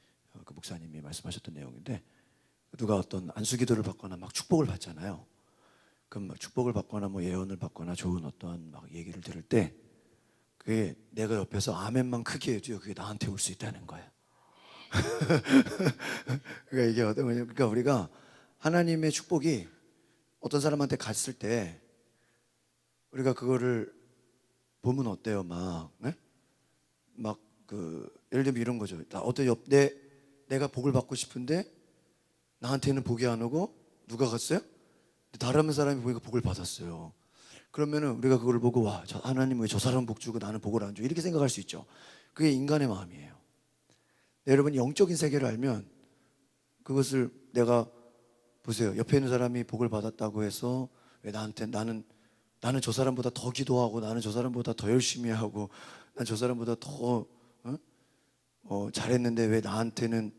그 목사님이 말씀하셨던 내용인데 누가 어떤 안수기도를 받거나 막 축복을 받잖아요. 그럼 막 축복을 받거나 뭐 예언을 받거나 좋은 어떤 막 얘기를 들을 때 그게 내가 옆에서 아멘만 크게 해줘요. 그게 나한테 올 수 있다는 거예요. 그러니까 이게 어떤 거냐면 그러니까 우리가 하나님의 축복이 어떤 사람한테 갔을 때 우리가 그거를 보면 어때요? 막, 네? 막 그 예를 들면 이런 거죠. 어떤 내가 복을 받고 싶은데 나한테는 복이 안 오고 누가 갔어요? 다른 사람이 보니까 복을 받았어요. 그러면은 우리가 그걸 보고 와, 하나님 왜 저 사람 복 주고 나는 복을 안 줘? 이렇게 생각할 수 있죠. 그게 인간의 마음이에요. 여러분 영적인 세계를 알면 그것을 내가 보세요. 옆에 있는 사람이 복을 받았다고 해서 왜 나는 저 사람보다 더 기도하고 나는 저 사람보다 더 열심히 하고 난 저 사람보다 더 잘했는데 왜 나한테는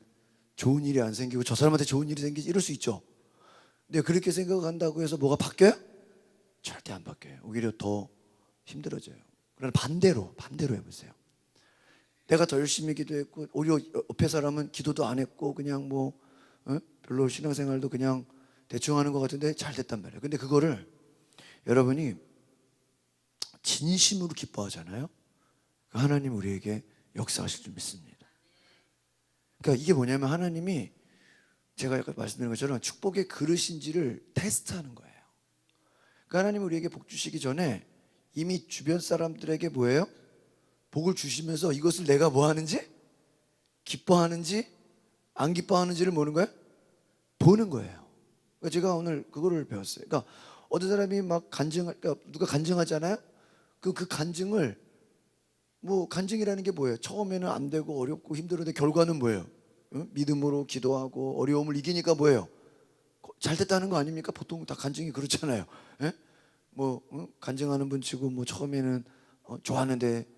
좋은 일이 안 생기고 저 사람한테 좋은 일이 생기지 이럴 수 있죠. 근데 그렇게 생각한다고 해서 뭐가 바뀌어요? 절대 안 바뀌어요. 오히려 더 힘들어져요. 그러나 반대로 해보세요. 내가 더 열심히 기도했고 오히려 옆에 사람은 기도도 안 했고 그냥 뭐 별로 신앙생활도 그냥 대충 하는 것 같은데 잘 됐단 말이에요. 근데 그거를 여러분이 진심으로 기뻐하잖아요. 하나님 우리에게 역사하실 줄 믿습니다. 그러니까 이게 뭐냐면 하나님이 제가 아까 말씀드린 것처럼 축복의 그릇인지를 테스트하는 거예요. 그러니까 하나님 우리에게 복 주시기 전에 이미 주변 사람들에게 뭐예요? 복을 주시면서 이것을 내가 뭐 하는지? 기뻐하는지 안 기뻐하는지를 보는 거예요? 보는 거예요. 그러니까 제가 오늘 그거를 배웠어요. 그러니까 어떤 사람이 막 그러니까 누가 간증하잖아요. 그 간증을 뭐 간증이라는 게 뭐예요? 처음에는 안 되고 어렵고 힘들었는데 결과는 뭐예요? 믿음으로 기도하고 어려움을 이기니까 뭐예요? 잘 됐다는 거 아닙니까? 보통 다 간증이 그렇잖아요. 예? 뭐 간증하는 분 치고 뭐 처음에는 좋았는데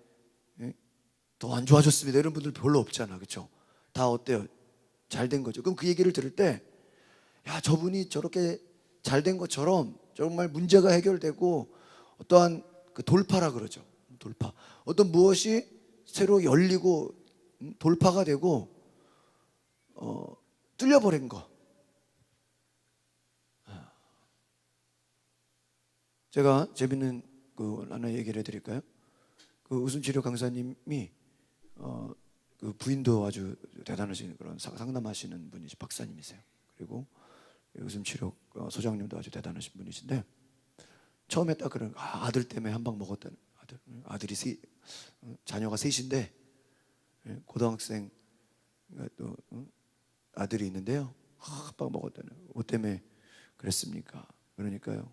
더 안 좋아졌습니다. 이런 분들 별로 없잖아, 그렇죠? 다 어때요? 잘 된 거죠. 그럼 그 얘기를 들을 때, 야 저분이 저렇게 잘 된 것처럼 정말 문제가 해결되고 어떠한 그 돌파라 그러죠. 돌파. 어떤 무엇이 새로 열리고 돌파가 되고 뚫려버린 거. 제가 재밌는 그 하나 얘기를 해드릴까요? 그 웃음치료 강사님이 그 부인도 아주 대단하신 그런 상담하시는 분이시 박사님이세요. 그리고 웃음치료 소장님도 아주 대단하신 분이신데 처음에 딱 그런 아들 때문에 한 방 먹었다는 아들이 자녀가 셋인데 고등학생 또 아들이 있는데요. 한 방 먹었다는 뭐 때문에 그랬습니까? 그러니까요.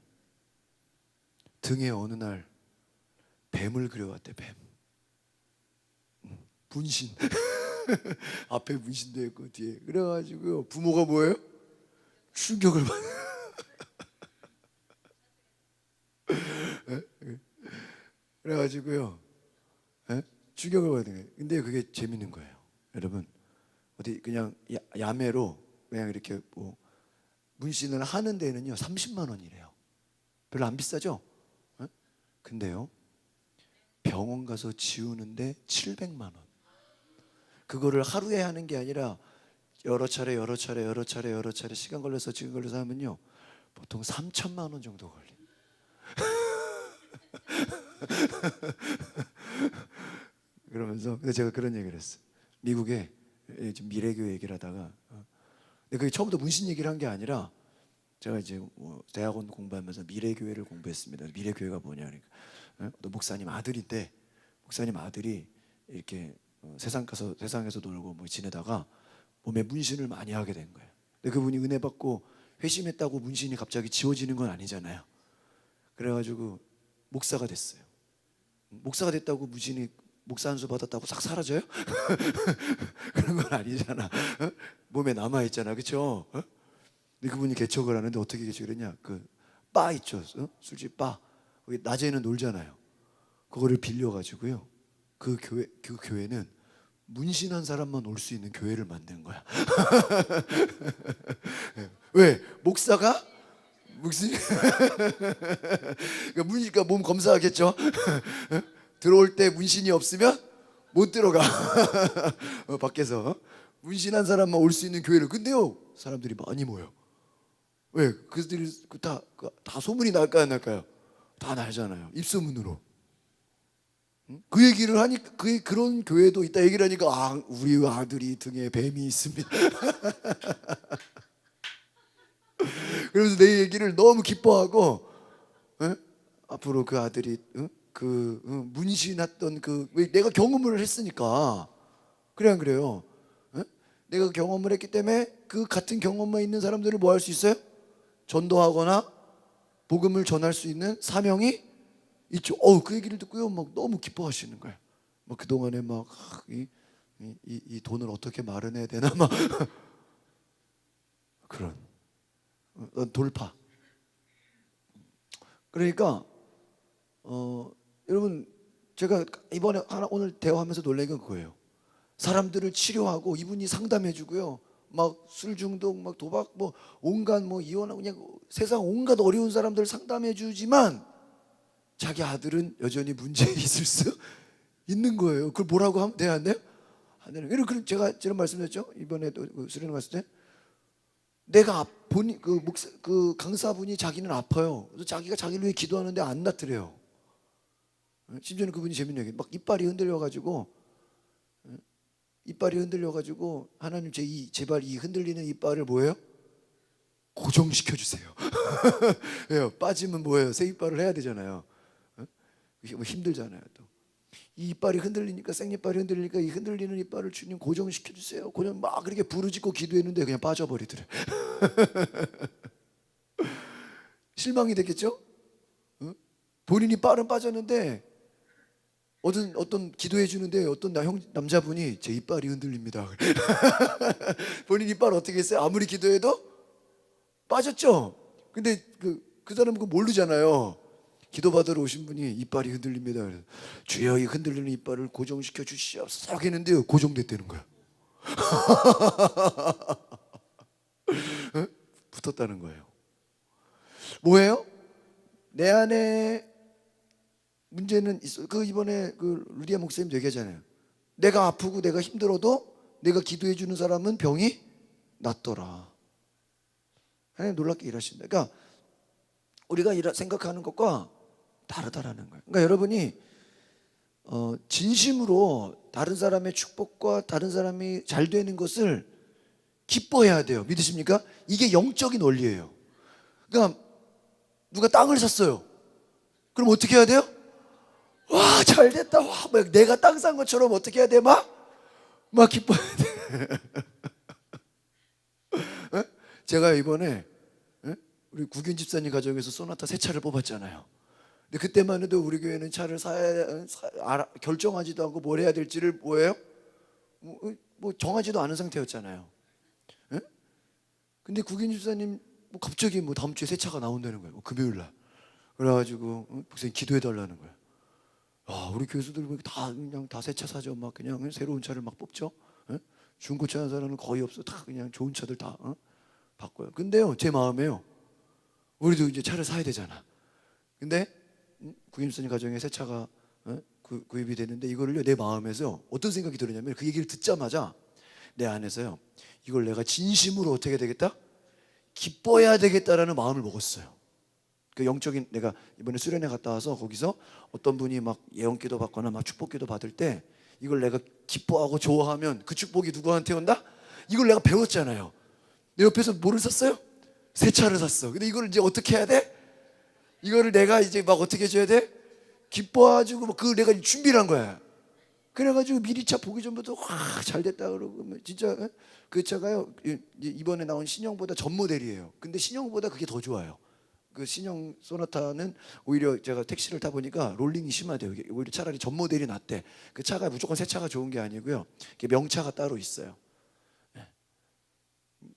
등에 어느 날 뱀을 그려왔대. 뱀. 분신. 앞에 분신도 있고 뒤에. 그래가지고 부모가 뭐예요? 충격을 받. 그래가지고요. 충격을 받은 거예요. 근데 그게 재밌는 거예요. 여러분 어디 그냥 야매로 그냥 이렇게 뭐 문신을 하는 데는요 30만 원이래요. 별로 안 비싸죠? 어? 근데요 병원 가서 지우는데 700만 원. 그거를 하루에 하는 게 아니라 여러 차례 시간 걸려서 하면요 보통 3천만 원 정도 걸려. 그러면서 근데 제가 그런 얘기를 했어요. 미국에 지금 미래교회 얘기를 하다가 근데 그게 처음부터 문신 얘기를 한 게 아니라 제가 이제 뭐 대학원 공부하면서 미래교회를 공부했습니다. 미래교회가 뭐냐 그러니까 또 목사님 아들인데 목사님 아들이 이렇게 세상에서 놀고 뭐 지내다가 몸에 문신을 많이 하게 된 거예요. 근데 그분이 은혜 받고 회심했다고 문신이 갑자기 지워지는 건 아니잖아요. 그래가지고 목사가 됐어요. 목사가 됐다고 문신이 목사 안수 받았다고 싹 사라져요? 그런 건 아니잖아. 몸에 남아 있잖아, 그렇죠? 근데 그분이 개척을 하는데 어떻게 개척을 했냐? 그 바 있죠, 술집 바. 거기 낮에는 놀잖아요. 그거를 빌려가지고요. 그 교회는 문신한 사람만 올 수 있는 교회를 만든 거야. 왜? 목사가 무슨 그러니까 몸 검사하겠죠. 들어올 때 문신이 없으면 못 들어가. 밖에서 문신한 사람만 올 수 있는 교회를. 근데요 사람들이 많이 모여. 왜? 그들이 다 소문이 날까 안 날까요? 다 날잖아요. 입소문으로. 그 얘기를 하니까 그런 교회도 있다 얘기를 하니까 우리 아들이 등에 뱀이 있습니다. 그래서 내 얘기를 너무 기뻐하고 앞으로 그 아들이 문신했던 왜 내가 경험을 했으니까 그래 안 그래요? 내가 경험을 했기 때문에 그 같은 경험만 있는 사람들을 뭐 할 수 있어요? 전도하거나 복음을 전할 수 있는 사명이 있죠. 그 얘기를 듣고요 막 너무 기뻐하시는 거예요. 막 그동안에 막 이 돈을 어떻게 마련해야 되나 막 그런 돌파. 그러니까 여러분 제가 이번에 오늘 대화하면서 놀란 건 그거예요. 사람들을 치료하고 이분이 상담해주고요. 막 술 중독, 막 도박, 뭐 온갖 뭐 이혼하고 그냥 세상 온갖 어려운 사람들 상담해주지만 자기 아들은 여전히 문제 있을 수 있는 거예요. 그걸 뭐라고 하면 돼야 안 돼요? 안 되는. 그럼 제가 지난 말씀드렸죠. 이번에도 수련회 갔을 때 내가 본인 그 강사분이 자기는 아파요. 그래서 자기가 자기를 위해 기도하는데 안 낫더래요. 심지어는 그분이 재밌는 얘기. 막 이빨이 흔들려가지고 하나님 제발 이 흔들리는 이빨을 뭐예요? 고정시켜 주세요. 왜요? 빠지면 뭐예요? 새 이빨을 해야 되잖아요. 뭐 힘들잖아요. 또 이 이빨이 흔들리니까 생이빨이 흔들리니까 이 흔들리는 이빨을 주님 고정시켜 주세요. 그냥 막 그렇게 부르짖고 기도했는데 그냥 빠져버리더래. 실망이 됐겠죠? 본인이 이빨은 빠졌는데 어떤 기도해 주는데 어떤 남자분이 제 이빨이 흔들립니다. 본인 이빨 어떻게 했어요? 아무리 기도해도 빠졌죠. 근데 그 사람은 그거 모르잖아요. 기도받으러 오신 분이 이빨이 흔들립니다. 그래서 주여 이 흔들리는 이빨을 고정시켜 주시옵소서 했는데요 고정됐다는 거야. 붙었다는 거예요. 뭐예요? 내 안에 문제는 있어. 이번에 루디아 목사님도 얘기하잖아요. 내가 아프고 내가 힘들어도 내가 기도해 주는 사람은 병이 낫더라. 하나님 놀랍게 일하신다. 그러니까 우리가 생각하는 것과 다르다라는 거예요. 그러니까 여러분이 진심으로 다른 사람의 축복과 다른 사람이 잘 되는 것을 기뻐해야 돼요. 믿으십니까? 이게 영적인 원리예요. 그러니까 누가 땅을 샀어요. 그럼 어떻게 해야 돼요? 와, 잘 됐다. 와, 막 내가 땅 산 것처럼 어떻게 해야 돼? 막 기뻐해야 돼. 제가 이번에 우리 구균 집사님 가정에서 소나타 새 차를 뽑았잖아요. 근데 그때만 해도 우리 교회는 차를 결정하지도 않고 뭘 해야 될지를 뭐예요? 뭐 정하지도 않은 상태였잖아요. 근데 구균 집사님 갑자기 다음 주에 새 차가 나온다는 거예요. 금요일 날. 그래가지고 목사님 기도해 달라는 거예요. 우리 교수들 다 그냥 다 새 차 사죠. 막 그냥 새로운 차를 막 뽑죠. 중고차 사는 거의 없어. 다 그냥 좋은 차들 다 바꿔요. 근데요, 제 마음에요, 우리도 이제 차를 사야 되잖아. 근데 구임선이 가정에 새 차가 구입이 됐는데, 이거를요, 내 마음에서 어떤 생각이 들었냐면, 그 얘기를 듣자마자 내 안에서요, 이걸 내가 진심으로 어떻게 되겠다? 기뻐해야 되겠다라는 마음을 먹었어요. 그 영적인, 내가 이번에 수련회 갔다 와서 거기서 어떤 분이 막 예언기도 받거나 막 축복기도 받을 때, 이걸 내가 기뻐하고 좋아하면 그 축복이 누구한테 온다? 이걸 내가 배웠잖아요. 내 옆에서 뭐를 샀어요? 새 차를 샀어. 근데 이걸 이제 어떻게 해야 돼? 이거를 내가 이제 막 어떻게 해줘야 돼? 기뻐가지고 막 그걸 내가 준비를 한 거야. 그래가지고 미리 차 보기 전부터 와, 잘 됐다 그러고 진짜 그 차가요, 이번에 나온 신형보다 전 모델이에요. 근데 신형보다 그게 더 좋아요. 그 신형 소나타는 오히려 제가 택시를 타 보니까 롤링이 심하대요. 이게 오히려 차라리 전 모델이 낫대. 그 차가 무조건 새 차가 좋은 게 아니고요, 명차가 따로 있어요.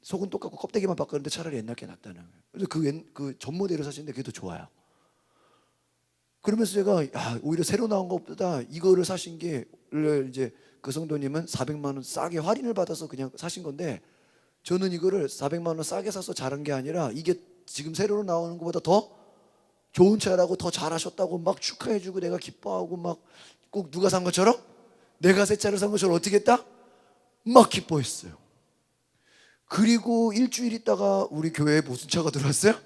속은 똑같고 껍데기만 바꿨는데 차라리 옛날 게 낫다는 거예요. 그래서 그 전 모델을 사시는데 그게 더 좋아요. 그러면서 제가 오히려 새로 나온 것보다 이거를 사신 게, 이제 그 성도님은 400만 원 싸게 할인을 받아서 그냥 사신 건데, 저는 이거를 400만 원 싸게 사서 잘한 게 아니라 이게 지금 새로 나오는 것보다 더 좋은 차라고, 더 잘하셨다고 막 축하해주고 내가 기뻐하고, 막 꼭 누가 산 것처럼, 내가 새 차를 산 것처럼 어떻게 했다? 막 기뻐했어요. 그리고 일주일 있다가 우리 교회에 무슨 차가 들어왔어요?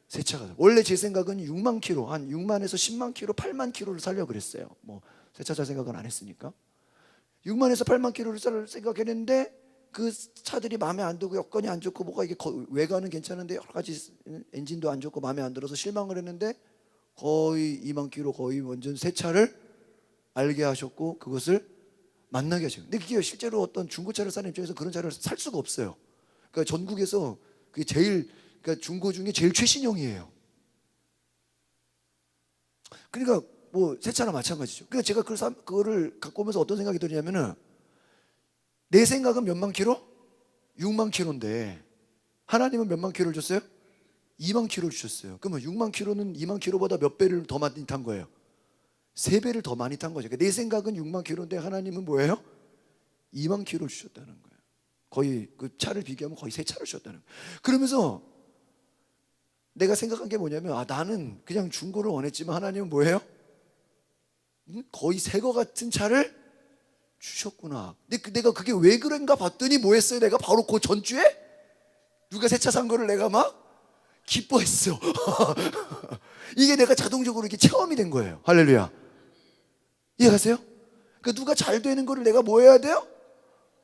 새 차가. 원래 제 생각은 6만 킬로, 한 6만에서 10만 킬로, 8만 킬로를 살려고 그랬어요. 뭐 새 차 살 생각은 안 했으니까. 6만에서 8만 킬로를 살 생각했는데, 그 차들이 마음에 안 들고 여건이 안 좋고 뭐가 이게 외관은 괜찮은데 여러 가지 엔진도 안 좋고 마음에 안 들어서 실망을 했는데, 거의 2만 킬로, 거의 완전 새 차를 알게 하셨고 그것을 만나게 하셨어요. 근데 그게 실제로 어떤 중고차를 사는 입장에서 그런 차를 살 수가 없어요. 그러니까 전국에서 그게 제일, 그러니까 중고 중에 제일 최신형이에요. 그러니까 뭐 새 차나 마찬가지죠. 그러니까 제가 그거를 갖고 오면서 어떤 생각이 드냐면은, 내 생각은 몇만 킬로? 6만 킬로인데 하나님은 몇만 킬로를 줬어요? 2만 킬로를 주셨어요. 그러면 6만 킬로는 2만 킬로보다 몇 배를 더 많이 탄 거예요? 3배를 더 많이 탄 거죠. 그러니까 내 생각은 6만 킬로인데 하나님은 뭐예요? 2만 킬로를 주셨다는 거예요. 거의 그 차를 비교하면 거의 새 차를 주셨다는 거예요. 그러면서 내가 생각한 게 뭐냐면, 나는 그냥 중고를 원했지만 하나님은 뭐예요? 거의 새 거 같은 차를 주셨구나. 근데 내가 그게 왜 그런가 봤더니 뭐 했어요? 내가 바로 그 전주에 누가 새 차 산 거를 내가 막 기뻐했어. 이게 내가 자동적으로 이렇게 체험이 된 거예요. 할렐루야. 이해가세요? 그러니까 누가 잘 되는 거를 내가 뭐 해야 돼요?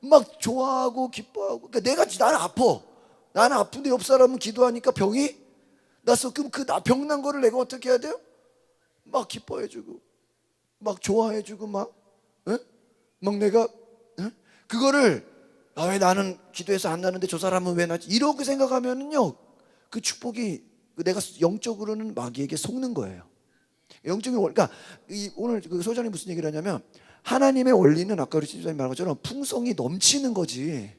막 좋아하고 기뻐하고. 그러니까 나는 아파. 나는 아픈데 옆 사람은 기도하니까 병이 났어. 그럼 그 병난 거를 내가 어떻게 해야 돼요? 막 기뻐해주고, 막 좋아해주고, 막, 응? 막 내가, 응? 그거를, 왜 나는 기도해서 안 나는데 저 사람은 왜 나지? 이렇게 생각하면은요, 그 축복이 내가 영적으로는 마귀에게 속는 거예요. 영적인 그러니까 오늘 그 소장님 무슨 얘기를 하냐면, 하나님의 원리는 아까 우리 집사님 말한 것처럼 풍성이 넘치는 거지.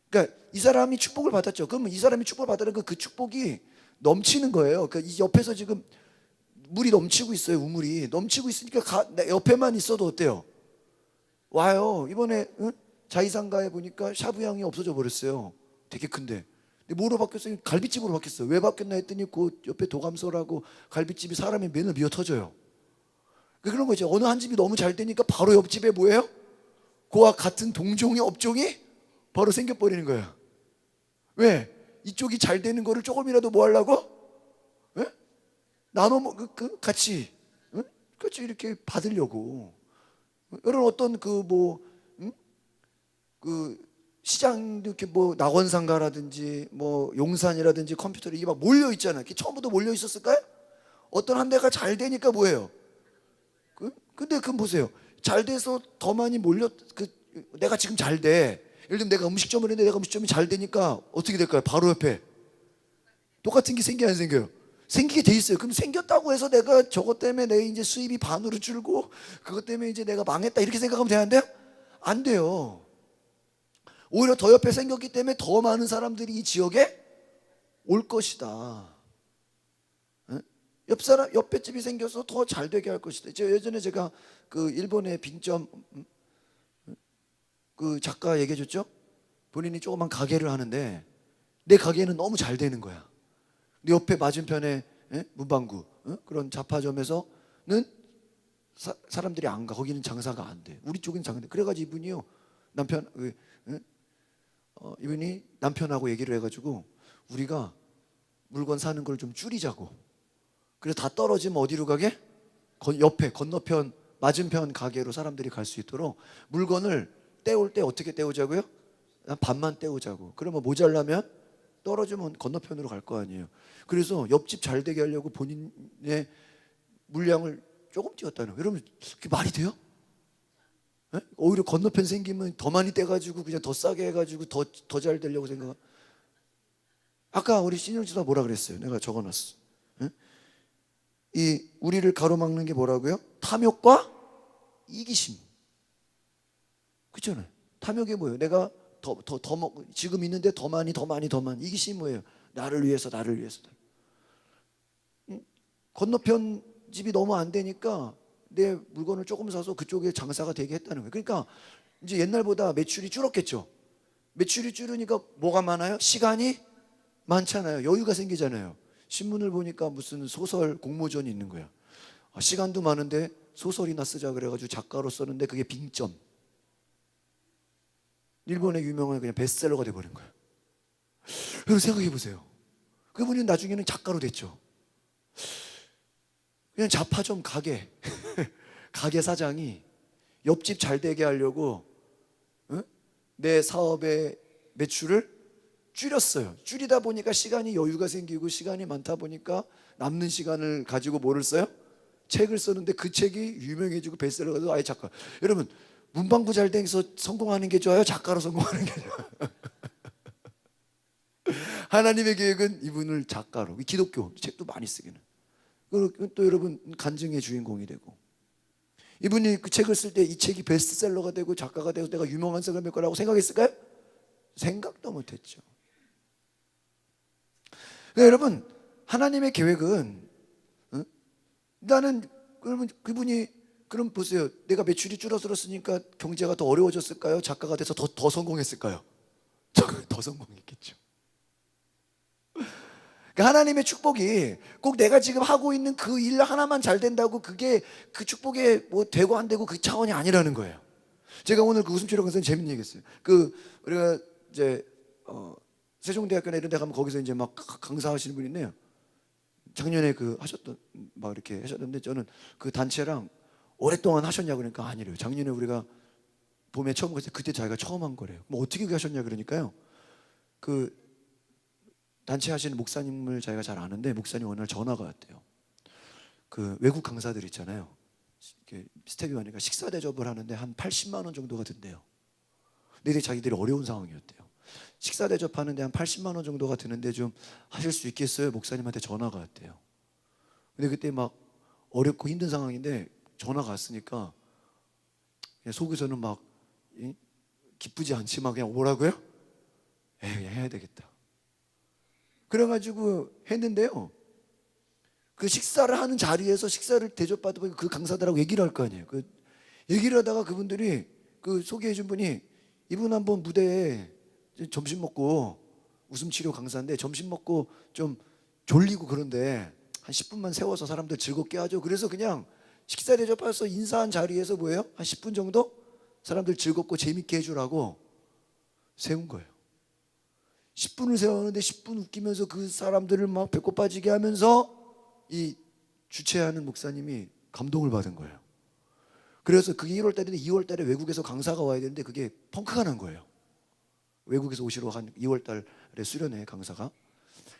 그러니까 이 사람이 축복을 받았죠. 그러면 이 사람이 축복을 받았는 그 축복이 넘치는 거예요. 그러니까 이 옆에서 지금 물이 넘치고 있어요. 우물이 넘치고 있으니까 옆에만 있어도 어때요? 와요. 이번에 자이상가에 보니까 샤브향이 없어져 버렸어요. 되게 큰데. 근데 뭐로 바뀌었어요? 갈비집으로 바뀌었어요. 왜 바뀌었나 했더니 그 옆에 도감소라고 갈비집이 사람이 맨날 미어 터져요. 그런 거죠. 어느 한 집이 너무 잘 되니까 바로 옆집에 뭐예요? 그와 같은 동종의 업종이 바로 생겨버리는 거예요. 왜? 이쪽이 잘 되는 거를 조금이라도 뭐 하려고? 예? 나눠 같이, 같이 이렇게 받으려고. 이런 어떤 시장도 이렇게 뭐 낙원상가라든지 뭐 용산이라든지 컴퓨터로 이게 막 몰려 있잖아요. 처음부터 몰려 있었을까요? 어떤 한 대가 잘 되니까 뭐예요? 근데 그건 보세요. 잘 돼서 더 많이 내가 지금 잘 돼. 예를 들면 내가 음식점을 했는데 내가 음식점이 잘 되니까 어떻게 될까요? 바로 옆에 똑같은 게 생겨요, 안 생겨요? 생기게 돼 있어요. 그럼 생겼다고 해서 내가 저것 때문에 내 이제 수입이 반으로 줄고 그것 때문에 이제 내가 망했다 이렇게 생각하면 되는데요? 안 돼요. 오히려 더 옆에 생겼기 때문에 더 많은 사람들이 이 지역에 올 것이다. 옆에 집이 생겨서 더 잘 되게 할 것이다. 예전에 제가 그 일본의 빙점 그 작가 얘기해줬죠? 본인이 조그만 가게를 하는데 내 가게는 너무 잘 되는 거야. 내 옆에 맞은편에 문방구 그런 잡화점에서는 사람들이 안 가. 거기는 장사가 안 돼. 우리 쪽은 장사. 그래가지고 이분이요 이분이 남편하고 얘기를 해가지고 우리가 물건 사는 걸 좀 줄이자고. 그래서 다 떨어지면 어디로 가게? 옆에 건너편 맞은편 가게로 사람들이 갈 수 있도록 물건을 떼올 때 어떻게 떼오자고요? 반만 떼오자고. 그러면 모자라면 떨어지면 건너편으로 갈 거 아니에요. 그래서 옆집 잘 되게 하려고 본인의 물량을 조금 띄웠다는 거예요. 여러분 그게 말이 돼요? 예? 오히려 건너편 생기면 더 많이 떼가지고 그냥 더 싸게 해가지고 더 잘 되려고 생각. 아까 우리 신영지사 뭐라 그랬어요? 내가 적어놨어. 예? 이 우리를 가로막는 게 뭐라고요? 탐욕과 이기심. 그렇잖아요. 탐욕이 뭐예요? 내가 지금 있는데 더 많이 이기심이 뭐예요? 나를 위해서. 건너편 집이 너무 안 되니까 내 물건을 조금 사서 그쪽에 장사가 되게 했다는 거예요. 그러니까 이제 옛날보다 매출이 줄었겠죠. 매출이 줄으니까 뭐가 많아요? 시간이 많잖아요. 여유가 생기잖아요. 신문을 보니까 무슨 소설 공모전이 있는 거야. 시간도 많은데 소설이나 쓰자 그래가지고 작가로 썼는데 그게 빙점. 일본의 유명한 그냥 베스트셀러가 돼버린 거야. 여러분 생각해 보세요. 그분이 나중에는 작가로 됐죠. 그냥 잡화점 가게 가게 사장이 옆집 잘 되게 하려고 내 사업의 매출을 줄였어요. 줄이다 보니까 시간이 여유가 생기고 시간이 많다 보니까 남는 시간을 가지고 뭐를 써요? 책을 쓰는데 그 책이 유명해지고 베스트셀러가 돼서 아예 작가. 여러분 문방구 잘 돼서 성공하는 게 좋아요? 작가로 성공하는 게 좋아요? 하나님의 계획은 이분을 작가로. 기독교 책도 많이 쓰기는. 그리고 또 여러분 간증의 주인공이 되고 이분이 그 책을 쓸 때 이 책이 베스트셀러가 되고 작가가 되고 내가 유명한 사람일 거라고 생각했을까요? 생각도 못했죠. 그러니까 여러분 하나님의 계획은 나는 그러면 그분이 그럼 보세요. 내가 매출이 줄어들었으니까 경제가 더 어려워졌을까요? 작가가 돼서 더 성공했을까요? 더 성공했겠죠. 그러니까 하나님의 축복이 꼭 내가 지금 하고 있는 그 일 하나만 잘 된다고 그게 그 축복에 뭐 되고 안 되고 그 차원이 아니라는 거예요. 제가 오늘 그 웃음치료 강사는 재밌는 얘기했어요. 그 우리가 이제 세종대학교나 이런 데 가면 거기서 이제 막 강사하시는 분이 있네요. 작년에 그 하셨던 막 이렇게 하셨는데 저는 그 단체랑 오랫동안 하셨냐 그러니까 아니래요. 작년에 우리가 봄에 처음 갔을 때 그때 자기가 처음 한 거래요. 뭐 어떻게 하셨냐 그러니까요. 그 단체 하시는 목사님을 자기가 잘 아는데 목사님 어느 날 전화가 왔대요. 그 외국 강사들 있잖아요. 스텝이 하니까 식사 대접을 하는데 한 80만 원 정도가 든대요. 근데 자기들이 어려운 상황이었대요. 식사 대접하는데 한 80만 원 정도가 드는데 좀 하실 수 있겠어요? 목사님한테 전화가 왔대요. 근데 그때 막 어렵고 힘든 상황인데 전화가 왔으니까 그냥 속에서는 막 기쁘지 않지만 그냥 오라고요? 그냥 해야 되겠다. 그래가지고 했는데요. 그 식사를 하는 자리에서 식사를 대접받다 보니까 그 강사들하고 얘기를 할 거 아니에요. 그 얘기를 하다가 그분들이 그 소개해 준 분이 이분 한번 무대에 점심 먹고 웃음치료 강사인데 점심 먹고 좀 졸리고 그런데 한 10분만 세워서 사람들 즐겁게 하죠. 그래서 그냥 식사 대접해서 인사한 자리에서 뭐예요? 한 10분 정도 사람들 즐겁고 재밌게 해주라고 세운 거예요. 10분을 세웠는데 10분 웃기면서 그 사람들을 막 배꼽 빠지게 하면서 이 주최하는 목사님이 감동을 받은 거예요. 그래서 그게 1월 달인데 2월 달에 외국에서 강사가 와야 되는데 그게 펑크가 난 거예요. 외국에서 오시러 한 2월 달에 수련회 강사가.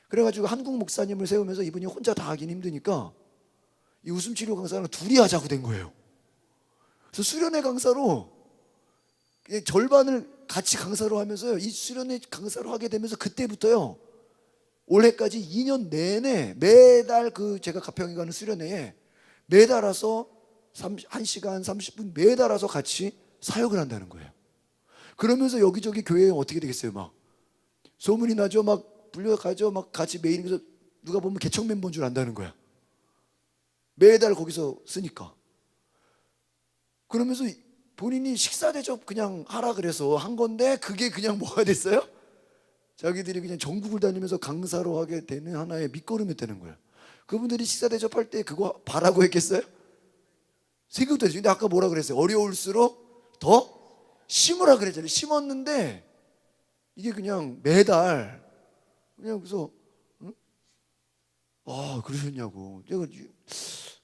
그래가지고 한국 목사님을 세우면서 이분이 혼자 다 하긴 힘드니까 이 웃음치료 강사랑 둘이 하자고 된 거예요. 그래서 수련회 강사로 절반을 같이 강사로 하면서요. 이 수련회 강사로 하게 되면서 그때부터요. 올해까지 2년 내내 매달 그 제가 가평에 가는 수련회에 매달 와서 1시간 30분 매달 와서 같이 사역을 한다는 거예요. 그러면서 여기저기 교회에 어떻게 되겠어요? 막 소문이 나죠. 막 불려가죠. 막 같이 메일에서 누가 보면 개척 멤버인 줄 안다는 거야. 매달 거기서 쓰니까. 그러면서 본인이 식사 대접 그냥 하라 그래서 한 건데 그게 그냥 뭐가 됐어요? 자기들이 그냥 전국을 다니면서 강사로 하게 되는 하나의 밑거름이 되는 거예요. 그분들이 식사 대접할 때 그거 바라고 했겠어요? 생각도 했죠. 근데 아까 뭐라 그랬어요? 어려울수록 더 심으라 그랬잖아요. 심었는데 이게 그냥 매달 그냥 그래서 응? 아 그러셨냐고 제가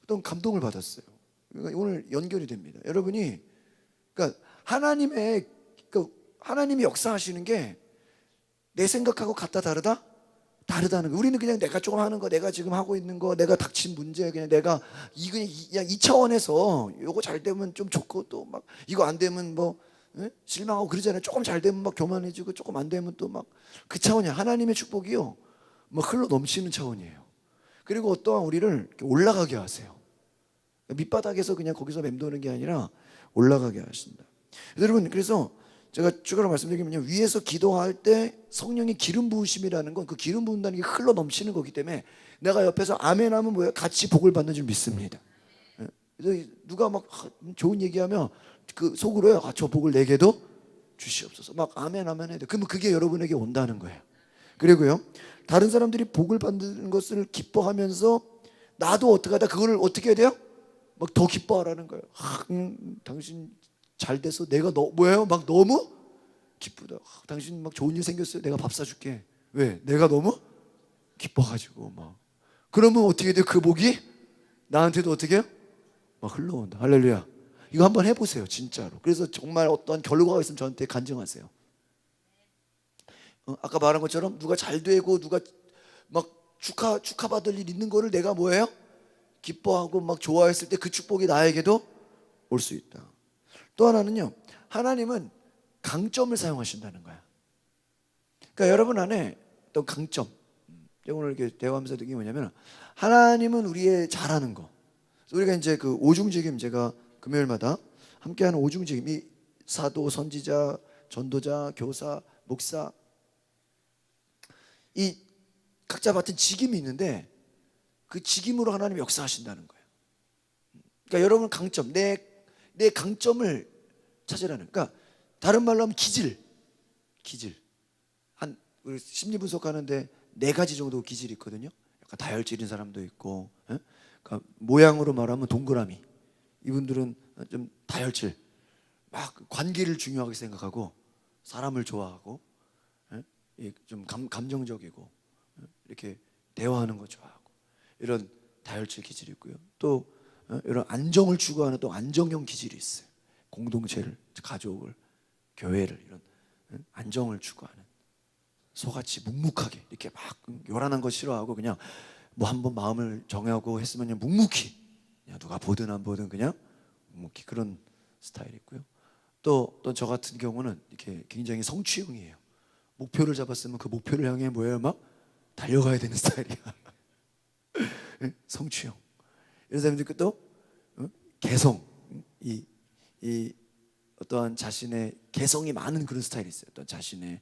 어떤 감동을 받았어요. 그러니까 오늘 연결이 됩니다. 여러분이 그러니까 하나님이 역사하시는 게 내 생각하고 같다 다르다? 다르다는 거. 우리는 그냥 내가 조금 하는 거, 내가 지금 하고 있는 거, 내가 닥친 문제, 그냥 내가 그냥 이 차원에서 요거 잘 되면 좀 좋고 또 막 이거 안 되면 뭐 실망하고 그러잖아요. 조금 잘 되면 막 교만해지고 조금 안 되면 또 막 그 차원이야. 하나님의 축복이요, 막 흘러 넘치는 차원이에요. 그리고 어떠한 우리를 이렇게 올라가게 하세요. 밑바닥에서 그냥 거기서 맴도는 게 아니라 올라가게 하신다. 여러분, 그래서 제가 추가로 말씀드리면 위에서 기도할 때 성령의 기름 부으심이라는 건 그 기름 부은다는 게 흘러 넘치는 거기 때문에 내가 옆에서 아멘 하면 뭐예요? 같이 복을 받는 줄 믿습니다. 그래서 누가 막 좋은 얘기하면 그 속으로요, 저 복을 내게도 주시옵소서 막 아멘 하면 해야 돼. 그러면 그게 여러분에게 온다는 거예요. 그리고요, 다른 사람들이 복을 받는 것을 기뻐하면서 나도 어떻게 하다 그거를 어떻게 해야 돼요? 막 더 기뻐하라는 거예요. 당신 잘 돼서 내가 뭐예요? 막 너무 기쁘다. 당신 막 좋은 일 생겼어요. 내가 밥 사줄게. 왜? 내가 너무 기뻐가지고 막. 그러면 어떻게 돼요? 그 복이 나한테도 어떻게 해요? 막 흘러온다. 할렐루야. 이거 한번 해보세요, 진짜로. 그래서 정말 어떠한 결과가 있으면 저한테 간증하세요. 아까 말한 것처럼 누가 잘 되고 누가 막 축하받을 일 있는 거를 내가 뭐예요? 기뻐하고 막 좋아했을 때 그 축복이 나에게도 올 수 있다. 또 하나는요, 하나님은 강점을 사용하신다는 거야. 그러니까 여러분 안에 어떤 강점, 제가 오늘 이렇게 대화하면서 느낀 게 뭐냐면 하나님은 우리의 잘하는 거. 우리가 이제 그 오중직임, 제가 금요일마다 함께하는 오중직임이 사도, 선지자, 전도자, 교사, 목사, 이 각자 맡은 직임이 있는데 그 직임으로 하나님이 역사하신다는 거예요. 그러니까 여러분 강점, 내 강점을 찾으라는. 그러니까 다른 말로 하면 기질. 한 우리 심리 분석하는데 4가지 정도 기질이 있거든요. 약간 다혈질인 사람도 있고, 그러니까 모양으로 말하면 동그라미. 이분들은 좀 다혈질. 막 관계를 중요하게 생각하고 사람을 좋아하고, 좀 감정적이고, 이렇게 대화하는 거 좋아하고, 이런 다혈질 기질이 있고요. 또 이런 안정을 추구하는 또 안정형 기질이 있어요. 공동체를, 가족을, 교회를, 이런 안정을 추구하는, 소같이 묵묵하게 이렇게 막 요란한 거 싫어하고 그냥 뭐 한번 마음을 정하고 했으면 그냥 묵묵히, 그냥 누가 보든 안 보든 그냥 묵묵히, 그런 스타일이 있고요. 또 저 같은 경우는 이렇게 굉장히 성취형이에요. 목표를 잡았으면 그 목표를 향해 뭐예요? 막 달려가야 되는 스타일이야. 성취형. 이런 사람들 또 개성, 이 어떠한 자신의 개성이 많은 그런 스타일이 있어요. 어떤 자신의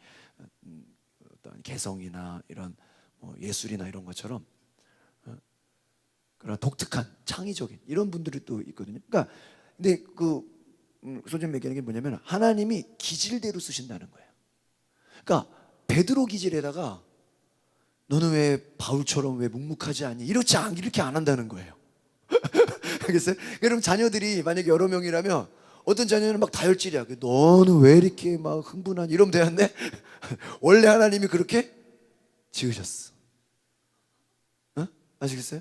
어떤 개성이나 이런 뭐 예술이나 이런 것처럼 그런 독특한 창의적인 이런 분들이 또 있거든요. 그러니까 근데 그 소장님 얘기하는 게 뭐냐면 하나님이 기질대로 쓰신다는 거예요. 그러니까 베드로 기질에다가 너는 왜 바울처럼 왜 묵묵하지 않니? 이렇게 안 한다는 거예요. 알겠어요? 그럼 자녀들이 만약에 여러 명이라면 어떤 자녀는 막 다혈질이야. 너는 왜 이렇게 막 흥분하니? 이러면 되는데 원래 하나님이 그렇게 지으셨어. 아시겠어요?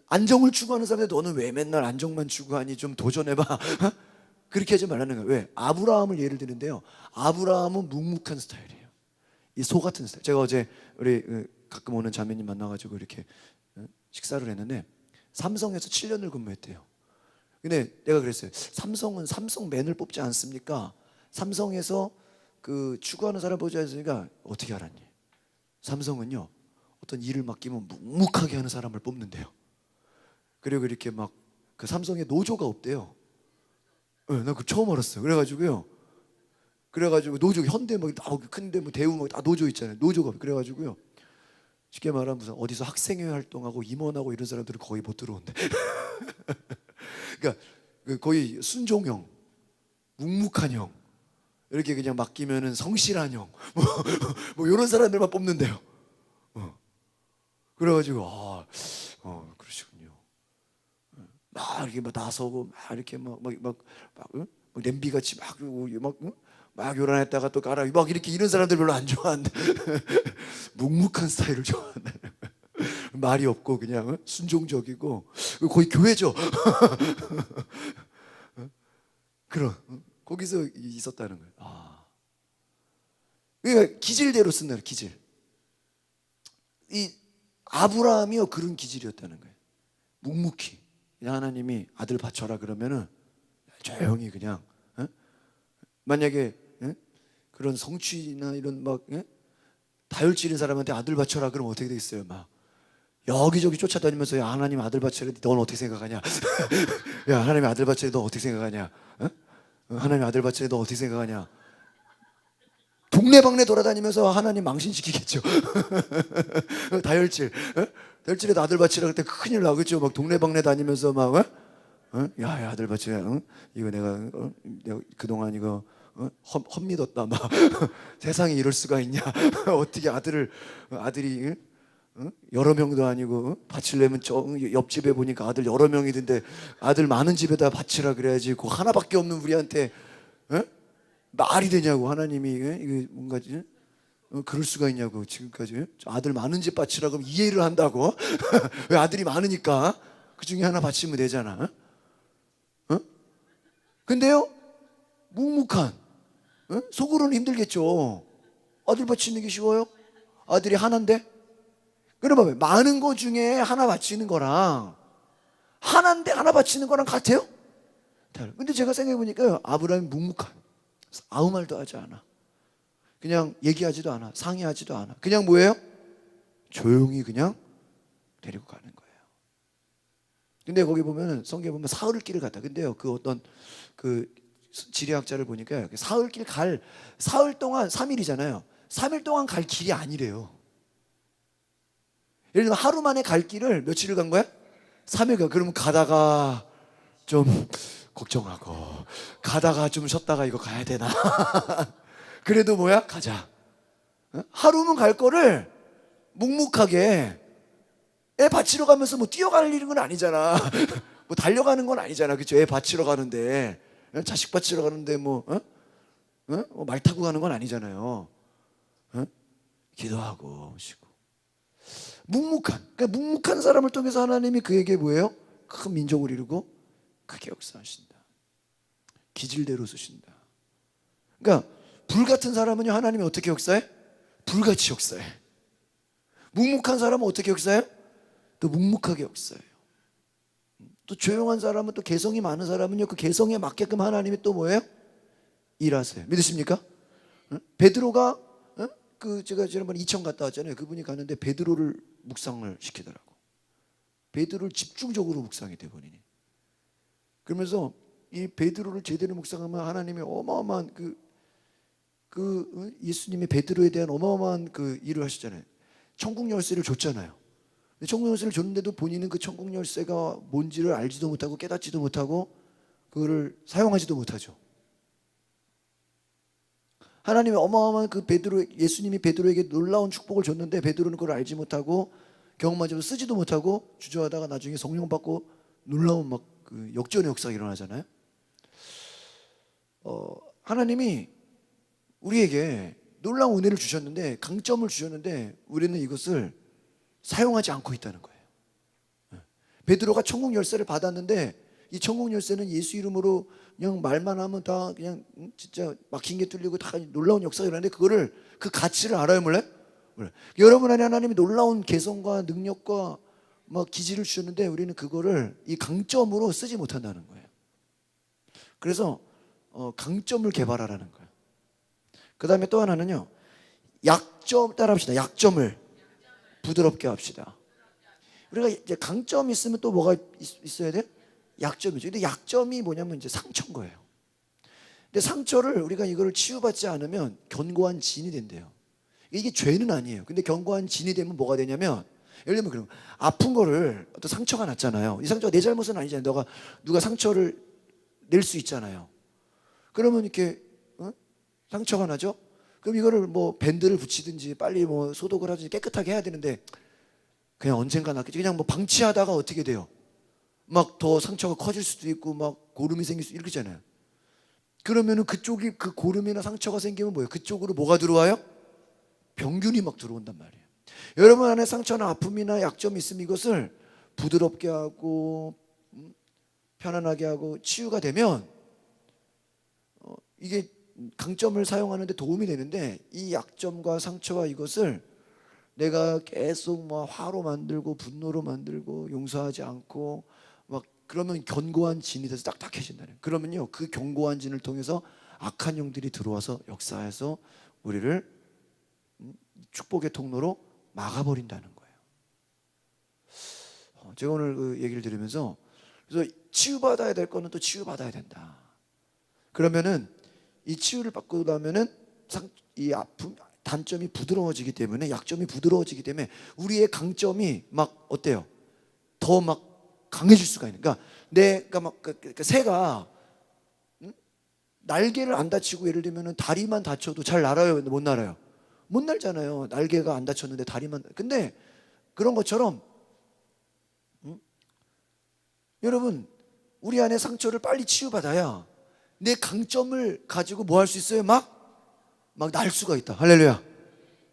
안정을 추구하는 사람들 너는 왜 맨날 안정만 추구하니? 좀 도전해봐. 그렇게 하지 말라는 거예요. 왜? 아브라함을 예를 드는데요, 아브라함은 묵묵한 스타일이에요. 이 소 같은 스타일. 제가 어제 우리 가끔 오는 자매님 만나가지고 이렇게 식사를 했는데 삼성에서 7년을 근무했대요. 근데 내가 그랬어요. 삼성은 삼성맨을 뽑지 않습니까? 삼성에서 그 추구하는 사람 보지 않으니까 어떻게 알았니? 삼성은요, 어떤 일을 맡기면 묵묵하게 하는 사람을 뽑는데요. 그리고 이렇게 막 그 삼성에 노조가 없대요. 나 그거 처음 알았어요. 그래가지고 노조, 현대 막 큰데 뭐 대우 막 다 노조 있잖아요. 노조가. 그래가지고요, 쉽게 말하면 무슨 어디서 학생회 활동하고 임원하고 이런 사람들은 거의 못 들어온대. 그러니까 거의 순종형. 묵묵한 형, 이렇게 그냥 맡기면은 성실한 형, 뭐 이런 사람들만 뽑는데요. 그래가지고 그러시군요. 막 이렇게 막 나서고 막 이렇게 막 냄비같이 막 요란했다가 또 깔아 막 이렇게 이런 사람들 별로 안 좋아한다. 묵묵한 스타일을 좋아한다. 말이 없고 그냥 순종적이고 거의 교회죠. 그런 거기서 있었다는 거예요. 그러니까 기질대로 쓴다. 기질. 이 아브라함이요 그런 기질이었다는 거예요. 묵묵히 그냥 하나님이 아들 바쳐라 그러면은 조용히 그냥 만약에 그런 성취나 이런 막 다혈질인 사람한테 아들 바쳐라 그러면 어떻게 되겠어요? 막 여기저기 쫓아다니면서 야 하나님 아들 바쳐라 넌 어떻게 생각하냐? 야 하나님 아들 바쳐라 너 어떻게 생각하냐? 하나님 아들 바쳐라 너 어떻게 생각하냐? 동네방네 돌아다니면서 하나님 망신시키겠죠. 다혈질, 다혈질에도 아들 바치라 그때 큰일 나겠죠. 막 동네방네 다니면서 막 야 아들 바치라, 이거 내가 그동안 이거 헛믿었다. 막 세상에 이럴 수가 있냐? 어떻게 아들이 여러 명도 아니고 바치려면 옆집에 보니까 아들 여러 명이던데 아들 많은 집에다 바치라 그래야지. 그 하나밖에 없는 우리한테 말이 되냐고. 하나님이 이게 뭔가 그럴 수가 있냐고. 지금까지 아들 많은 집 바치라 그러면 이해를 한다고. 왜 아들이 많으니까 그 중에 하나 바치면 되잖아. 근데요 묵묵한 속으로는 힘들겠죠. 아들 바치는 게 쉬워요? 아들이 하나인데. 그러면 많은 거 중에 하나 바치는 거랑 하나인데 하나 바치는 거랑 같아요? 근데 제가 생각해 보니까 아브라함이 묵묵한, 아무 말도 하지 않아. 그냥 얘기하지도 않아. 상의하지도 않아. 그냥 뭐예요? 조용히 그냥 데리고 가는 거예요. 근데 거기 보면은 성경에 보면 사흘길을 갔다. 근데요 그 어떤 그 지리학자를 보니까 사흘 동안 3일이잖아요. 3일 동안 갈 길이 아니래요. 예를 들면 하루 만에 갈 길을 며칠을 간 거야? 3일 가. 그러면 가다가 좀 걱정하고 가다가 좀 쉬었다가 이거 가야 되나? 그래도 뭐야? 가자. 하루면 갈 거를 묵묵하게 애 바치러 가면서 뭐 뛰어갈 일은 건 아니잖아. 뭐 달려가는 건 아니잖아. 그쵸? 애 바치러 가는데 자식 바치러 가는데 말 타고 가는 건 아니잖아요. 기도하고 쉬고 그러니까 묵묵한 사람을 통해서 하나님이 그에게 뭐예요? 큰 민족을 이루고 크게 역사하신다. 기질대로 쓰신다. 그러니까 불같은 사람은요 하나님이 어떻게 역사해? 불같이 역사해. 묵묵한 사람은 어떻게 역사해요? 또 묵묵하게 역사해요. 또 조용한 사람은, 또 개성이 많은 사람은요 그 개성에 맞게끔 하나님이 또 뭐예요? 일하세요. 믿으십니까? 베드로가 제가 지난번에 이천 갔다 왔잖아요. 그분이 갔는데 베드로를 묵상을 시키더라고. 베드로를 집중적으로 묵상이 돼 버리니. 그러면서 이 베드로를 제대로 묵상하면 하나님이 어마어마한 예수님이 베드로에 대한 어마어마한 그 일을 하시잖아요. 천국 열쇠를 줬잖아요. 근데 천국 열쇠를 줬는데도 본인은 그 천국 열쇠가 뭔지를 알지도 못하고 깨닫지도 못하고 그거를 사용하지도 못하죠. 하나님이 어마어마한 예수님이 베드로에게 놀라운 축복을 줬는데 베드로는 그걸 알지 못하고 경험하지 못하고 쓰지도 못하고 주저하다가 나중에 성령 받고 놀라운 그 역전의 역사가 일어나잖아요. 하나님이 우리에게 놀라운 은혜를 주셨는데, 강점을 주셨는데 우리는 이것을 사용하지 않고 있다는 거예요. 베드로가 천국 열쇠를 받았는데 이 천국 열쇠는 예수 이름으로 그냥 말만 하면 다 그냥 진짜 막힌 게 뚫리고 다 놀라운 역사가 일어나는데 그 가치를 알아요, 몰래? 여러분 안에 하나님이 놀라운 개성과 능력과 기질을 주셨는데 우리는 그거를 이 강점으로 쓰지 못한다는 거예요. 그래서 강점을 개발하라는 거예요. 그 다음에 또 하나는요, 약점 따라합시다. 약점을 부드럽게 합시다. 우리가 이제 강점이 있으면 또 뭐가 있어야 돼? 약점이죠. 근데 약점이 뭐냐면 이제 상처인 거예요. 근데 상처를 우리가 이거를 치유받지 않으면 견고한 진이 된대요. 이게 죄는 아니에요. 근데 견고한 진이 되면 뭐가 되냐면, 예를 들면 그럼 아픈 거를 또 상처가 났잖아요. 이 상처가 내 잘못은 아니잖아요. 누가 상처를 낼 수 있잖아요. 그러면 이렇게 상처가 나죠. 그럼 이거를 뭐 밴드를 붙이든지 빨리 뭐 소독을 하든지 깨끗하게 해야 되는데 그냥 언젠가 낫겠지. 그냥 뭐 방치하다가 어떻게 돼요? 막 더 상처가 커질 수도 있고 막 고름이 생길 수 이러잖아요. 그러면은 그쪽이 그 고름이나 상처가 생기면 뭐예요? 그쪽으로 뭐가 들어와요? 병균이 막 들어온단 말이에요. 여러분 안에 상처나 아픔이나 약점이 있으면 이것을 부드럽게 하고 편안하게 하고 치유가 되면 이게 강점을 사용하는 데 도움이 되는데 이 약점과 상처와 이것을 내가 계속 막 화로 만들고 분노로 만들고 용서하지 않고 막 그러면 견고한 진이 돼서 딱딱해진다는. 그러면요 그 견고한 진을 통해서 악한 영들이 들어와서 역사해서 우리를 축복의 통로로 막아버린다는 거예요. 제가 오늘 그 얘기를 들으면서 그래서 치유받아야 될 거는 또 치유받아야 된다. 그러면은 이 치유를 받고 나면은 이 아픔 단점이 부드러워지기 때문에 약점이 부드러워지기 때문에 우리의 강점이 막 어때요? 더 막 강해질 수가 있는. 그러니까 내가 막 새가 날개를 안 다치고 예를 들면은 다리만 다쳐도 잘 날아요, 못 날아요? 못 날잖아요. 날개가 안 다쳤는데 다리만. 근데 그런 것처럼 여러분 우리 안에 상처를 빨리 치유받아야 내 강점을 가지고 뭐 할 수 있어요? 막 날 수가 있다. 할렐루야.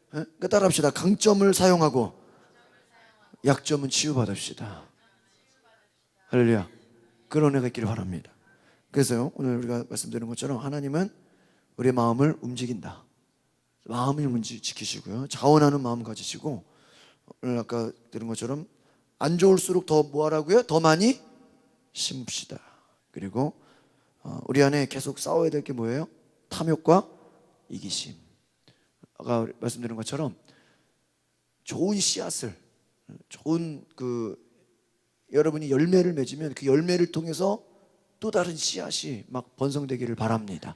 그러니까 따라합시다. 강점을 사용하고 약점은 치유받읍시다. 할렐루야. 그런 애가 있기를 바랍니다. 그래서요 오늘 우리가 말씀드린 것처럼 하나님은 우리의 마음을 움직인다. 마음을 지키시고요. 자원하는 마음 가지시고 오늘 아까 들은 것처럼 안 좋을수록 더 뭐하라고요? 더 많이 심읍시다. 그리고 우리 안에 계속 싸워야 될 게 뭐예요? 탐욕과 이기심. 아까 말씀드린 것처럼 좋은 씨앗을 좋은 여러분이 열매를 맺으면 그 열매를 통해서 또 다른 씨앗이 막 번성되기를 바랍니다.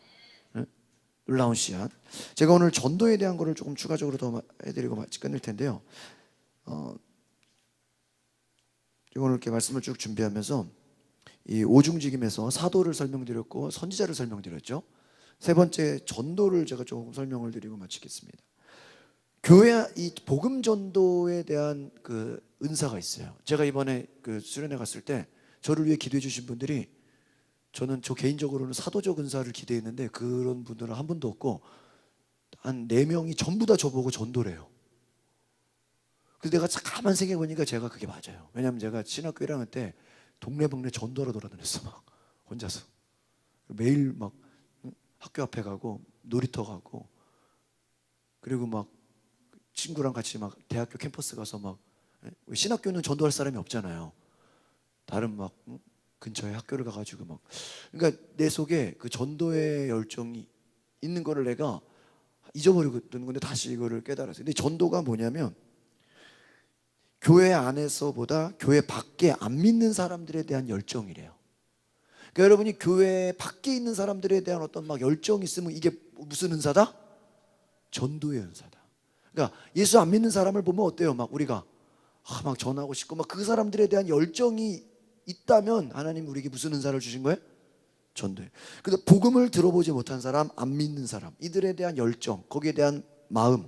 놀라운 씨앗. 제가 오늘 전도에 대한 거를 조금 추가적으로 더 해드리고 끝낼 텐데요. 오늘 이렇게 말씀을 쭉 준비하면서 이 오중직임에서 사도를 설명드렸고 선지자를 설명드렸죠. 세 번째 전도를 제가 조금 설명을 드리고 마치겠습니다. 교회 이 복음 전도에 대한 그 은사가 있어요. 제가 이번에 그 수련회 갔을 때 저를 위해 기도해 주신 분들이 저는 저 개인적으로는 사도적 은사를 기대했는데 그런 분들은 한 분도 없고 한 4명이 전부 다 저보고 전도래요. 그래서 내가 가만 생각해 보니까 제가 그게 맞아요. 왜냐하면 제가 신학교 1학년 때 동네방네 전도하러 돌아다녔어. 막 혼자서 매일 막 학교 앞에 가고 놀이터 가고 그리고 막 친구랑 같이 막 대학교 캠퍼스 가서 막 신학교는 전도할 사람이 없잖아요. 다른 막 근처에 학교를 가가지고 막 그러니까 내 속에 그 전도의 열정이 있는 거를 내가 잊어버리고 있던 건데 다시 이거를 깨달았어요. 근데 전도가 뭐냐면 교회 안에서보다 교회 밖에 안 믿는 사람들에 대한 열정이래요. 그러니까 여러분이 교회 밖에 있는 사람들에 대한 어떤 막 열정이 있으면 이게 무슨 은사다? 전도의 은사다. 그러니까 예수 안 믿는 사람을 보면 어때요? 막 우리가 막 전하고 싶고 막 그 사람들에 대한 열정이 있다면 하나님 우리에게 무슨 은사를 주신 거예요? 전도예요. 그래서 복음을 들어보지 못한 사람, 안 믿는 사람, 이들에 대한 열정, 거기에 대한 마음,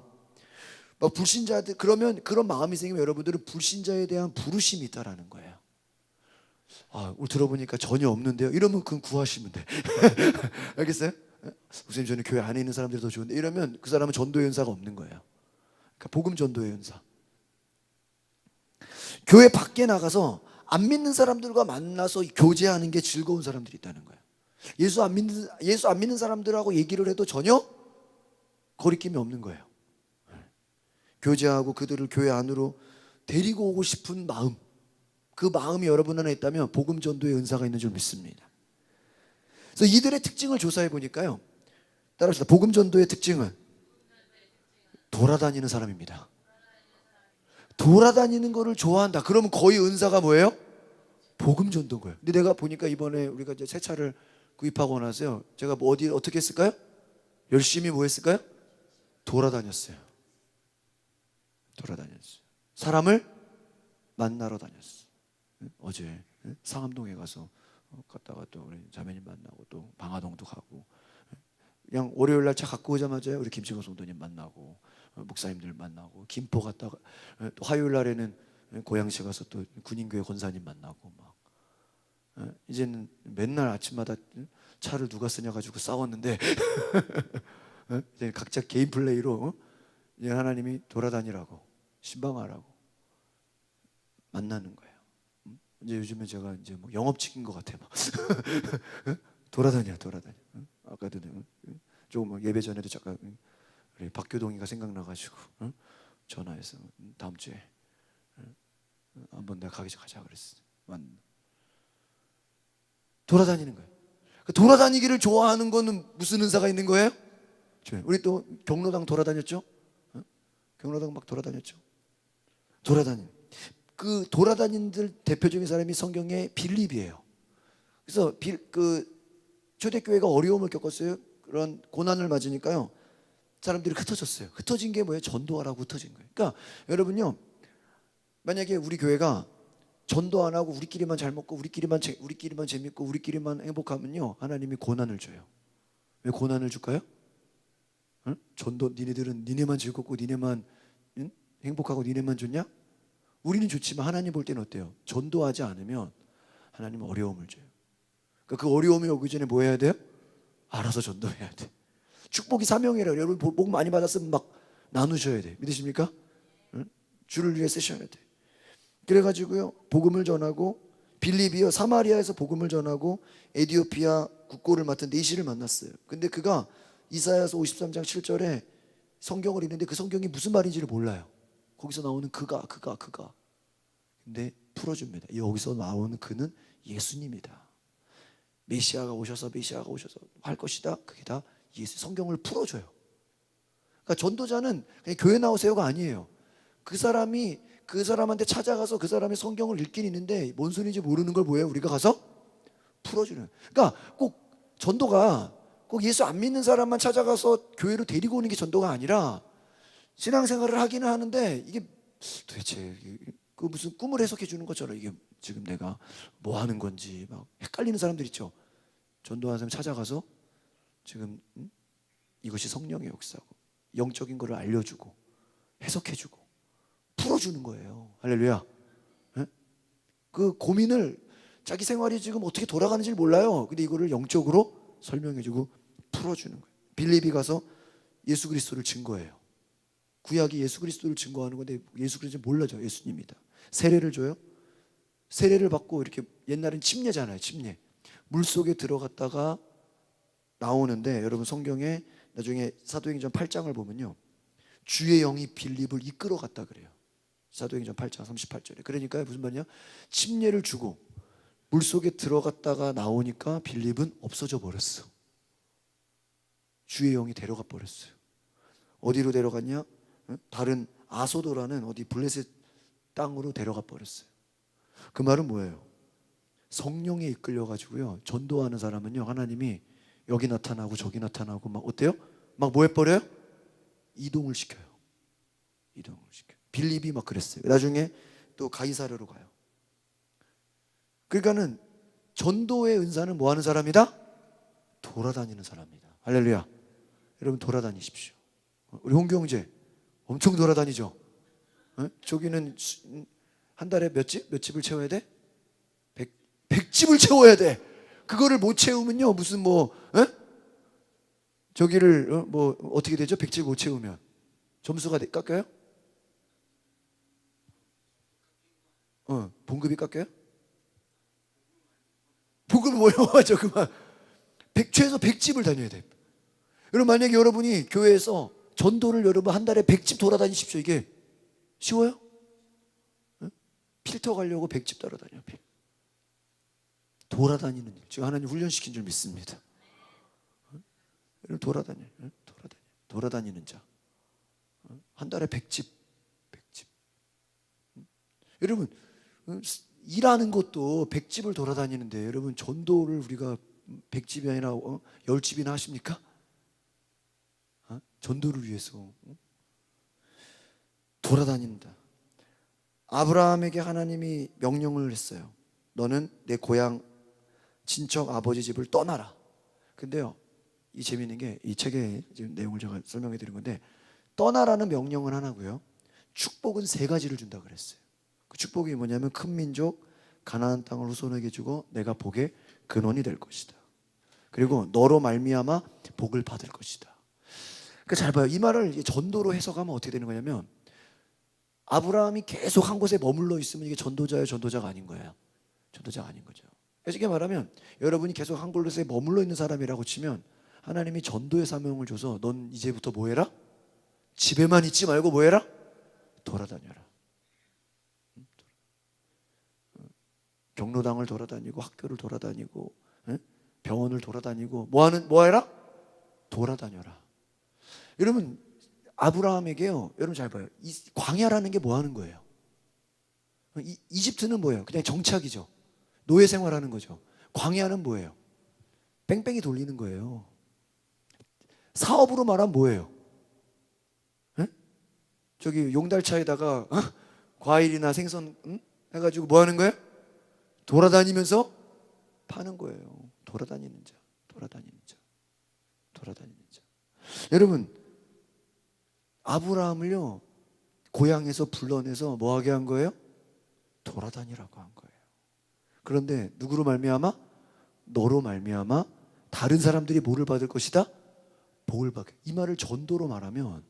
막 불신자들 그러면 그런 마음이 생기면 여러분들은 불신자에 대한 부르심이 있다라는 거예요. 오늘 들어보니까 전혀 없는데요. 이러면 그건 구하시면 돼. 알겠어요? 목사님 저는 교회 안에 있는 사람들이 더 좋은데 이러면 그 사람은 전도의 은사가 없는 거예요. 그러니까 복음 전도의 은사. 교회 밖에 나가서 안 믿는 사람들과 만나서 교제하는 게 즐거운 사람들이 있다는 거예요. 예수 안 믿는 사람들하고 얘기를 해도 전혀 거리낌이 없는 거예요. 교제하고 그들을 교회 안으로 데리고 오고 싶은 마음, 그 마음이 여러분 안에 있다면 복음 전도의 은사가 있는 줄 믿습니다. 그래서 이들의 특징을 조사해 보니까요. 따라합시다. 복음 전도의 특징은 돌아다니는 사람입니다. 돌아다니는 거를 좋아한다. 그러면 거의 은사가 뭐예요? 복음 전도인 거예요. 근데 내가 보니까 이번에 우리가 이제 새 차를 구입하고 나서요. 제가 뭐 어디 어떻게 했을까요? 열심히 뭐 했을까요? 돌아다녔어요. 사람을 만나러 다녔어요. 어제 상암동에 가서 갔다가 또 우리 자매님 만나고 또 방화동도 가고 그냥 월요일 날 차 갖고 오자마자 우리 김치고 성도님 만나고 목사님들 만나고 김포 갔다가 또 화요일 날에는 고양시 가서 또 군인교회 권사님 만나고 막 이제는 맨날 아침마다 차를 누가 쓰냐 가지고 싸웠는데 이제 각자 개인 플레이로 이제 하나님이 돌아다니라고 신방하라고 만나는 거예요. 이제 요즘에 제가 이제 뭐 영업직인 것 같아 막 돌아다녀. 아까도 조금 예배 전에도 잠깐 우리 박교동이가 생각나가지고 전화해서 다음 주에 한번 내가 가자 그랬어. 돌아다니는 거예요. 돌아다니기를 좋아하는 거는 무슨 은사가 있는 거예요? 우리 또 경로당 돌아다녔죠? 경로당 막 돌아다녔죠? 그 돌아다니는 대표적인 사람이 성경의 빌립이에요. 그래서 초대교회가 어려움을 겪었어요. 그런 고난을 맞으니까요. 사람들이 흩어졌어요. 흩어진 게 뭐예요? 전도하라고 흩어진 거예요. 그러니까 여러분요, 만약에 우리 교회가 전도 안 하고 우리끼리만 잘 먹고 우리끼리만 재밌고 우리끼리만 행복하면요, 하나님이 고난을 줘요. 왜 고난을 줄까요? 전도 니네들은 니네만 즐겁고 니네만 행복하고 니네만 좋냐? 우리는 좋지만 하나님 볼 때는 어때요? 전도하지 않으면 하나님은 어려움을 줘요. 그러니까 그 어려움이 오기 전에 뭐 해야 돼요? 알아서 전도해야 돼. 축복이 사명이라 여러분 복 많이 받았으면 막 나누셔야 돼. 믿으십니까? 주를 위해 쓰셔야 돼. 그래가지고요, 복음을 전하고 빌립이요, 사마리아에서 복음을 전하고 에디오피아 국고를 맡은 네시를 만났어요. 근데 그가 이사야서 53장 7절에 성경을 읽는데 그 성경이 무슨 말인지를 몰라요. 거기서 나오는 그가 근데 풀어줍니다. 여기서 나오는 그는 예수님이다. 메시아가 오셔서 할 것이다. 그게 다 예수. 성경을 풀어줘요. 그러니까 전도자는 그냥 교회 나오세요가 아니에요. 그 사람이 그 사람한테 찾아가서 그 사람의 성경을 읽긴 있는데 뭔 소리인지 모르는 걸 뭐예요? 우리가 가서 풀어주는. 그러니까 꼭 전도가 꼭 예수 안 믿는 사람만 찾아가서 교회로 데리고 오는 게 전도가 아니라, 신앙생활을 하기는 하는데 이게 도대체 그 무슨 꿈을 해석해 주는 것처럼 이게 지금 내가 뭐 하는 건지 막 헷갈리는 사람들 있죠. 전도하는 사람 찾아가서 지금 이것이 성령의 역사고 영적인 거를 알려주고 해석해주고 풀어주는 거예요. 할렐루야. 네? 그 고민을, 자기 생활이 지금 어떻게 돌아가는지 몰라요. 근데 이거를 영적으로 설명해주고 풀어주는 거예요. 빌립이 가서 예수 그리스도를 증거해요. 구약이 예수 그리스도를 증거하는 건데 예수 그리스도를 몰라죠. 예수님이다. 세례를 줘요. 세례를 받고 이렇게, 옛날엔 침례잖아요. 침례. 물속에 들어갔다가 나오는데, 여러분 성경에 나중에 사도행전 8장을 보면요, 주의 영이 빌립을 이끌어 갔다 그래요. 사도행전 8장 38절에. 그러니까 무슨 말이냐, 침례를 주고 물속에 들어갔다가 나오니까 빌립은 없어져 버렸어. 주의 영이 데려가 버렸어요. 어디로 데려갔냐? 다른 아소도라는 어디 블레셋 땅으로 데려가 버렸어요. 그 말은 뭐예요? 성령에 이끌려 가지고요, 전도하는 사람은요, 하나님이 여기 나타나고 저기 나타나고 막 어때요? 막 뭐 해버려요? 이동을 시켜요. 빌립이 막 그랬어요. 나중에 또 가이사랴로 가요. 그러니까는 전도의 은사는 뭐 하는 사람이다? 돌아다니는 사람이다. 할렐루야. 여러분 돌아다니십시오. 우리 홍경재 엄청 돌아다니죠. 저기는 한 달에 몇 집을 채워야 돼? 100집을 채워야 돼. 그거를 못 채우면요, 무슨 저기를 뭐 어떻게 되죠? 100집 못 채우면 점수가 깎여요? 봉급이 깎여요? 봉급이 뭐예요? 맞아, 그만. 최소 100집을 다녀야 돼. 여러분 만약에 여러분이 교회에서 전도를 여러분 한 달에 100집 돌아다니십시오. 이게 쉬워요? 필터 가려고 100집 따라다녀. 돌아다니는 일. 지금 하나님 훈련시킨 줄 믿습니다. 돌아다니는 자. 한 달에 100집. 여러분 일하는 것도 100집을 돌아다니는데, 여러분 전도를 우리가 100집이 아니라 10집이나 하십니까? 전도를 위해서 돌아다닌다. 아브라함에게 하나님이 명령을 했어요. 너는 내 고향 친척 아버지 집을 떠나라. 근데요, 이 재미있는 게 이 책의 지금 내용을 제가 설명해 드린 건데, 떠나라는 명령은 하나고요, 축복은 세 가지를 준다 그랬어요. 그 축복이 뭐냐면 큰 민족 가나안 땅을 후손에게 주고 내가 복의 근원이 될 것이다. 그리고 너로 말미암아 복을 받을 것이다. 그러니까 잘 봐요. 이 말을 전도로 해석하면 어떻게 되는 거냐면, 아브라함이 계속 한 곳에 머물러 있으면 이게 전도자예요, 전도자가 아닌 거예요? 전도자가 아닌 거죠. 쉽게 말하면 여러분이 계속 한 곳에 머물러 있는 사람이라고 치면 하나님이 전도의 사명을 줘서 넌 이제부터 뭐 해라? 집에만 있지 말고 뭐 해라? 돌아다녀라. 경로당을 돌아다니고 학교를 돌아다니고 병원을 돌아다니고 뭐 해라? 돌아다녀라. 여러분, 아브라함에게요, 여러분 잘 봐요. 이 광야라는 게 뭐 하는 거예요? 이집트는 뭐예요? 그냥 정착이죠. 노예 생활하는 거죠. 광야는 뭐예요? 뺑뺑이 돌리는 거예요. 사업으로 말하면 뭐예요? 저기 용달차에다가 과일이나 생선 해가지고 뭐 하는 거예요? 돌아다니면서 파는 거예요. 돌아다니는 자, 돌아다니는 자, 돌아다니는 자. 여러분, 아브라함을요 고향에서 불러내서 뭐 하게 한 거예요? 돌아다니라고 한 거예요. 그런데 누구로 말미암아? 너로 말미암아 다른 사람들이 뭐를 받을 것이다? 복을 받게. 이 말을 전도로 말하면,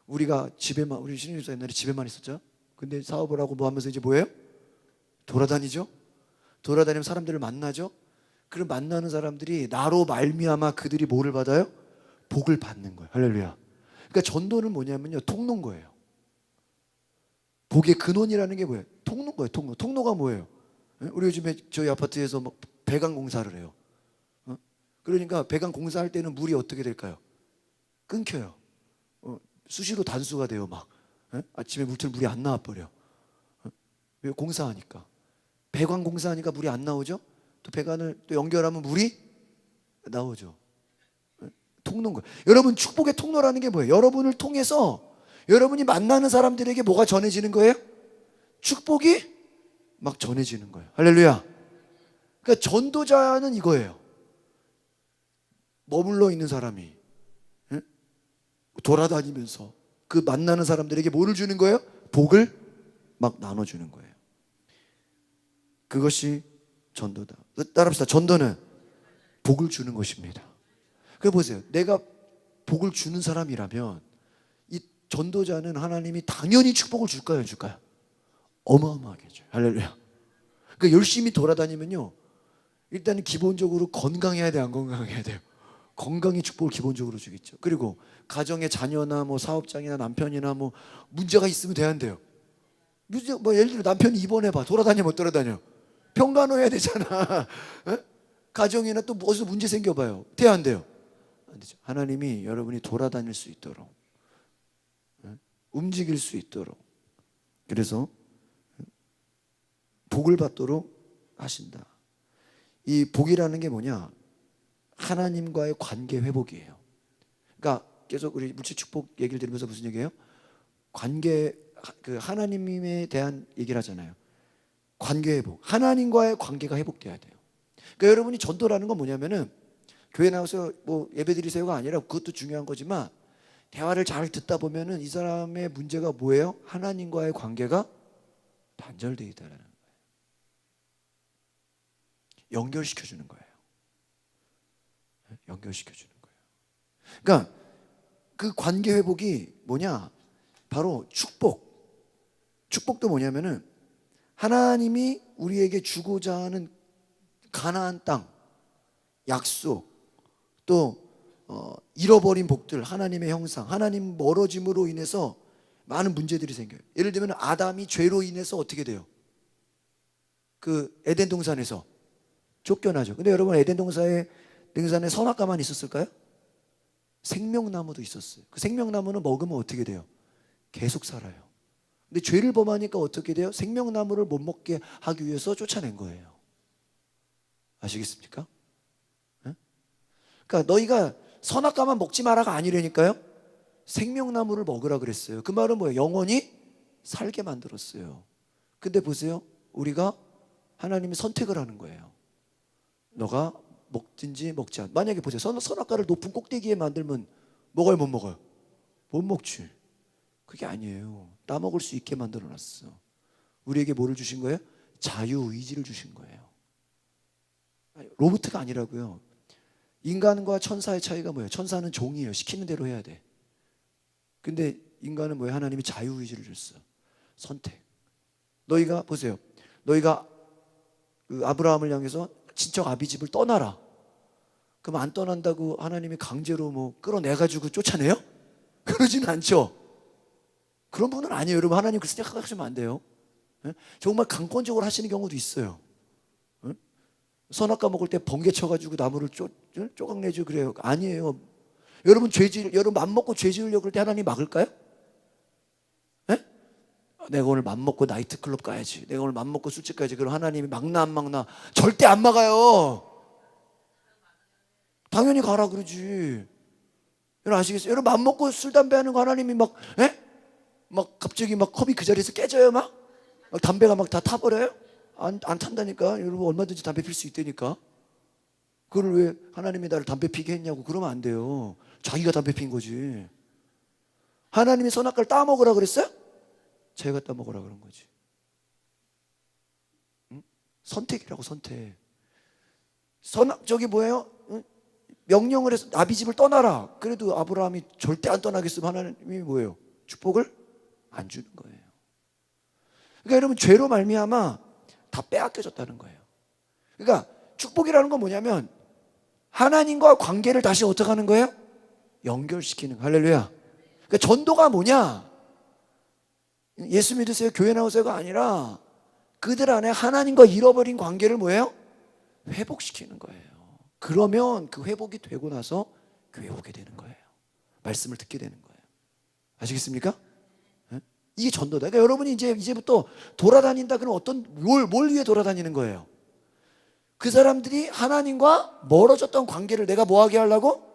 우리가 집에만, 우리 신인주사 옛날에 집에만 있었죠. 근데 사업을 하고 뭐 하면서 이제 뭐예요? 돌아다니죠. 돌아다니면 사람들을 만나죠. 그럼 만나는 사람들이 나로 말미암아 그들이 뭐를 받아요? 복을 받는 거예요. 할렐루야. 그러니까 전도는 뭐냐면요, 통로인 거예요. 복의 근원이라는 게 뭐예요? 통로인 거예요. 통로. 통로가 뭐예요? 우리 요즘에 저희 아파트에서 뭐 배관 공사를 해요. 그러니까 배관 공사할 때는 물이 어떻게 될까요? 끊겨요. 수시로 단수가 돼요. 막 아침에 물이 안 나와 버려. 왜? 공사하니까. 배관 공사하니까 물이 안 나오죠. 또 배관을 또 연결하면 물이 나오죠. 통로인 거예요. 여러분, 축복의 통로라는 게 뭐예요? 여러분을 통해서 여러분이 만나는 사람들에게 뭐가 전해지는 거예요? 축복이 막 전해지는 거예요. 할렐루야. 그러니까 전도자는 이거예요. 머물러 있는 사람이 돌아다니면서 그 만나는 사람들에게 뭐를 주는 거예요? 복을 막 나눠주는 거예요. 그것이 전도다. 따라합시다. 전도는 복을 주는 것입니다. 그래 보세요. 내가 복을 주는 사람이라면 이 전도자는 하나님이 당연히 축복을 줄까요? 줄까요? 어마어마하게 줘요. 할렐루야. 그러니까 열심히 돌아다니면요, 일단은 기본적으로 건강해야 돼, 안 건강해야 돼요? 건강의 축복을 기본적으로 주겠죠. 그리고 가정의 자녀나 뭐 사업장이나 남편이나 뭐 문제가 있으면 돼야 한대요. 뭐 예를 들어 남편이 입원해봐. 돌아다녀 못 돌아다녀? 평간호해야 되잖아. 가정이나 또 무엇을 문제 생겨봐요. 돼야 안 돼요? 안 되죠. 하나님이 여러분이 돌아다닐 수 있도록, 움직일 수 있도록, 그래서 복을 받도록 하신다. 이 복이라는 게 뭐냐? 하나님과의 관계 회복이에요. 그러니까 계속 우리 물질 축복 얘기를 들으면서 무슨 얘기예요? 관계, 그 하나님에 대한 얘기를 하잖아요. 관계 회복. 하나님과의 관계가 회복돼야 돼요. 그러니까 여러분이 전도라는 건 뭐냐면은 교회 나와서 뭐 예배 드리세요가 아니라, 그것도 중요한 거지만 대화를 잘 듣다 보면은 이 사람의 문제가 뭐예요? 하나님과의 관계가 단절되어 있다는 거예요. 연결시켜 주는 거예요. 연결시켜 주는 거예요. 그러니까 그 관계 회복이 뭐냐? 바로 축복. 축복도 뭐냐면은 하나님이 우리에게 주고자 하는 가나안 땅, 약속, 또 잃어버린 복들, 하나님의 형상, 하나님 멀어짐으로 인해서 많은 문제들이 생겨요. 예를 들면 아담이 죄로 인해서 어떻게 돼요? 그 에덴 동산에서 쫓겨나죠. 근데 여러분, 에덴 동산에 선악과만 있었을까요? 생명나무도 있었어요. 그 생명나무는 먹으면 어떻게 돼요? 계속 살아요. 근데 죄를 범하니까 어떻게 돼요? 생명나무를 못 먹게 하기 위해서 쫓아낸 거예요. 아시겠습니까? 그러니까 너희가 선악과만 먹지 마라가 아니라니까요. 생명나무를 먹으라 그랬어요. 그 말은 뭐예요? 영원히 살게 만들었어요. 근데 보세요. 우리가 하나님이 선택을 하는 거예요. 너가 먹든지 먹지 않. 만약에 보세요. 선악과를 높은 꼭대기에 만들면 먹어요, 못 먹어요? 못 먹지. 그게 아니에요. 따먹을 수 있게 만들어 놨어. 우리에게 뭐를 주신 거예요? 자유의지를 주신 거예요. 로봇가 아니라고요. 인간과 천사의 차이가 뭐예요? 천사는 종이에요. 시키는 대로 해야 돼. 근데 인간은 뭐예요? 하나님이 자유의지를 줬어. 선택. 너희가 보세요. 너희가 그 아브라함을 향해서 친척 아비집을 떠나라. 그럼 안 떠난다고 하나님이 강제로 뭐 끌어내가지고 쫓아내요? 그러지는 않죠. 그런 분은 아니에요. 여러분, 하나님 그렇게 생각하시면 안 돼요. 예? 정말 강권적으로 하시는 경우도 있어요. 예? 선악과 먹을 때 번개 쳐가지고 나무를 쪼각내죠. 그래요. 아니에요. 여러분 여러분 맘먹고 죄 지으려고 그럴 때 하나님 막을까요? 예? 내가 오늘 맘먹고 나이트클럽 가야지. 내가 오늘 맘먹고 술집 가야지. 그럼 하나님이 막나 안 막나? 절대 안 막아요. 당연히 가라 그러지. 여러분 아시겠어요? 여러분 맘먹고 술 담배 하는 거 하나님이 막 예? 막 갑자기 막 컵이 그 자리에서 깨져요 막 담배가 막 다 타버려요? 안 탄다니까. 여러분 얼마든지 담배 필 수 있다니까. 그걸 왜 하나님이 나를 담배 피게 했냐고 그러면 안 돼요. 자기가 담배 핀 거지. 하나님이 선악과를 따먹으라 그랬어요? 자기가 따먹으라 그런 거지. 응? 선택이라고 선택. 저기 뭐예요? 응? 명령을 해서 아비집을 떠나라. 그래도 아브라함이 절대 안 떠나겠으면 하나님이 뭐예요? 축복을 안 주는 거예요. 그러니까 여러분 죄로 말미암아 다 빼앗겨졌다는 거예요. 그러니까 축복이라는 건 뭐냐면 하나님과 관계를 다시 어떻게 하는 거예요? 연결시키는 거. 할렐루야. 그러니까 전도가 뭐냐? 예수 믿으세요, 교회 나오세요가 아니라 그들 안에 하나님과 잃어버린 관계를 뭐예요? 회복시키는 거예요. 그러면 그 회복이 되고 나서 교회 오게 되는 거예요. 말씀을 듣게 되는 거예요. 아시겠습니까? 네? 이게 전도다. 그러니까 여러분이 이제부터 돌아다닌다 그러면 뭘 위해 돌아다니는 거예요? 그 사람들이 하나님과 멀어졌던 관계를 내가 뭐하게 하려고?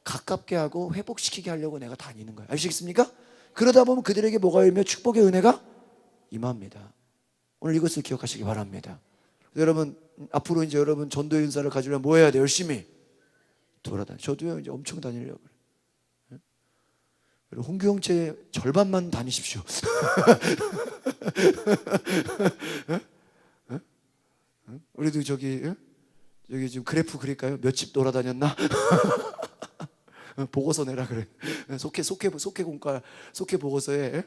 가깝게 하고 회복시키게 하려고 내가 다니는 거예요. 아시겠습니까? 그러다 보면 그들에게 뭐가 임하며 축복의 은혜가 임합니다. 오늘 이것을 기억하시기 바랍니다. 여러분 앞으로 이제 여러분 전도의 은사를 가지려면 뭐 해야 돼? 열심히 돌아다니. 저도요 이제 엄청 다니려고 그래요. 홍규영체 절반만 다니십시오. 우리도 저기 지금 그래프 그릴까요? 몇 집 돌아다녔나? 보고서 내라 그래. 속회 공과 속회 보고서에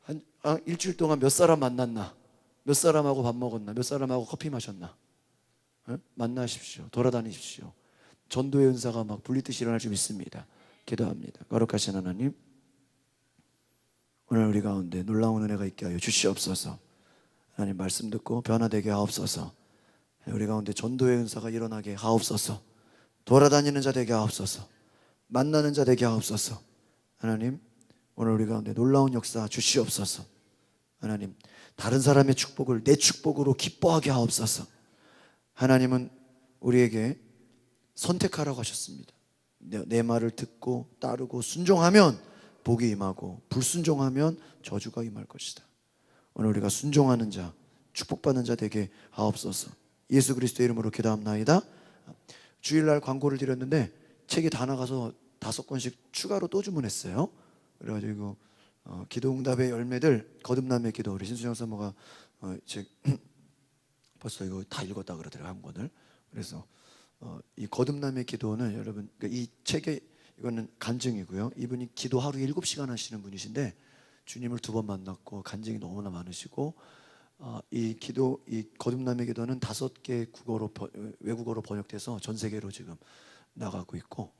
한 일주일 동안 몇 사람 만났나? 몇 사람하고 밥 먹었나? 몇 사람하고 커피 마셨나? 만나십시오. 돌아다니십시오. 전도의 은사가 막 불리듯이 일어날 줄 믿습니다. 기도합니다. 거룩하신 하나님, 오늘 우리 가운데 놀라운 은혜가 있게 하여 주시옵소서. 하나님 말씀 듣고 변화되게 하옵소서. 우리 가운데 전도의 은사가 일어나게 하옵소서. 돌아다니는 자 되게 하옵소서. 만나는 자 되게 하옵소서. 하나님 오늘 우리 가운데 놀라운 역사 주시옵소서. 하나님 다른 사람의 축복을 내 축복으로 기뻐하게 하옵소서. 하나님은 우리에게 선택하라고 하셨습니다. 내 말을 듣고 따르고 순종하면 복이 임하고 불순종하면 저주가 임할 것이다. 오늘 우리가 순종하는 자, 축복받는 자 되게 하옵소서. 예수 그리스도의 이름으로 기도합나이다. 주일날 광고를 드렸는데 책이 다 나가서 5권씩 추가로 또 주문했어요. 그래가지고 기도응답의 열매들, 거듭남의 기도, 우리 신수정 사모가 책 벌써 이거 다 읽었다 그러더라고요, 한 권을. 그래서 이 거듭남의 기도는 여러분, 그러니까 이 책에 이거는 간증이고요. 이분이 기도 하루 7시간 하시는 분이신데 주님을 2번 만났고 간증이 너무나 많으시고 이 거듭남의 기도는 5개 외국어로 번역돼서 전 세계로 지금 나가고 있고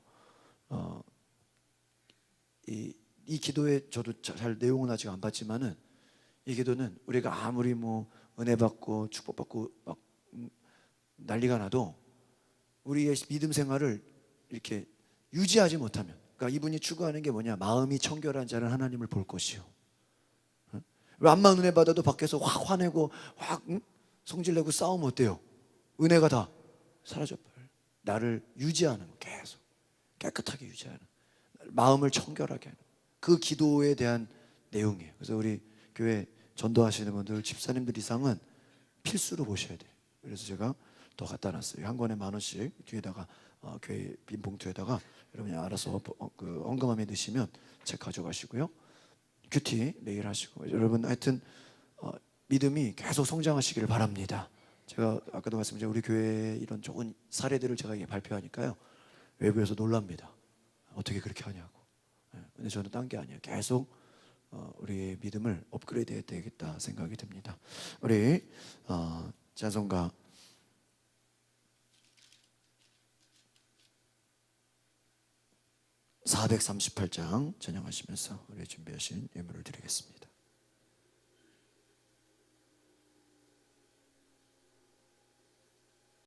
이 기도에 저도 잘 내용은 아직 안 봤지만은 이 기도는 우리가 아무리 뭐 은혜 받고 축복받고 막 난리가 나도 우리의 믿음 생활을 이렇게 유지하지 못하면, 그러니까 이분이 추구하는 게 뭐냐? 마음이 청결한 자는 하나님을 볼 것이요. 왜 암만 은혜 받아도 밖에서 확 화내고 확 성질내고 싸우면 어때요? 은혜가 다 사라져버려요. 나를 유지하는, 계속 깨끗하게 유지하는, 마음을 청결하게 하는 그 기도에 대한 내용이에요. 그래서 우리 교회 전도하시는 분들, 집사님들 이상은 필수로 보셔야 돼요. 그래서 제가 더 갖다 놨어요. 한 권에 10,000원씩 뒤에다가 교회 빈 봉투에다가 여러분이 알아서 그 헌금함에 넣으시면 책 가져가시고요. 큐티 매일 하시고 여러분 하여튼 믿음이 계속 성장하시기를 바랍니다. 제가 아까도 말씀드린 우리 교회 이런 좋은 사례들을 제가 발표하니까요 외부에서 놀랍니다. 어떻게 그렇게 하냐고. 근데 저는 딴 게 아니에요. 계속 우리의 믿음을 업그레이드해야 되겠다 생각이 듭니다. 우리 찬송가 438장 전향하시면서 우리 준비하신 예물을 드리겠습니다.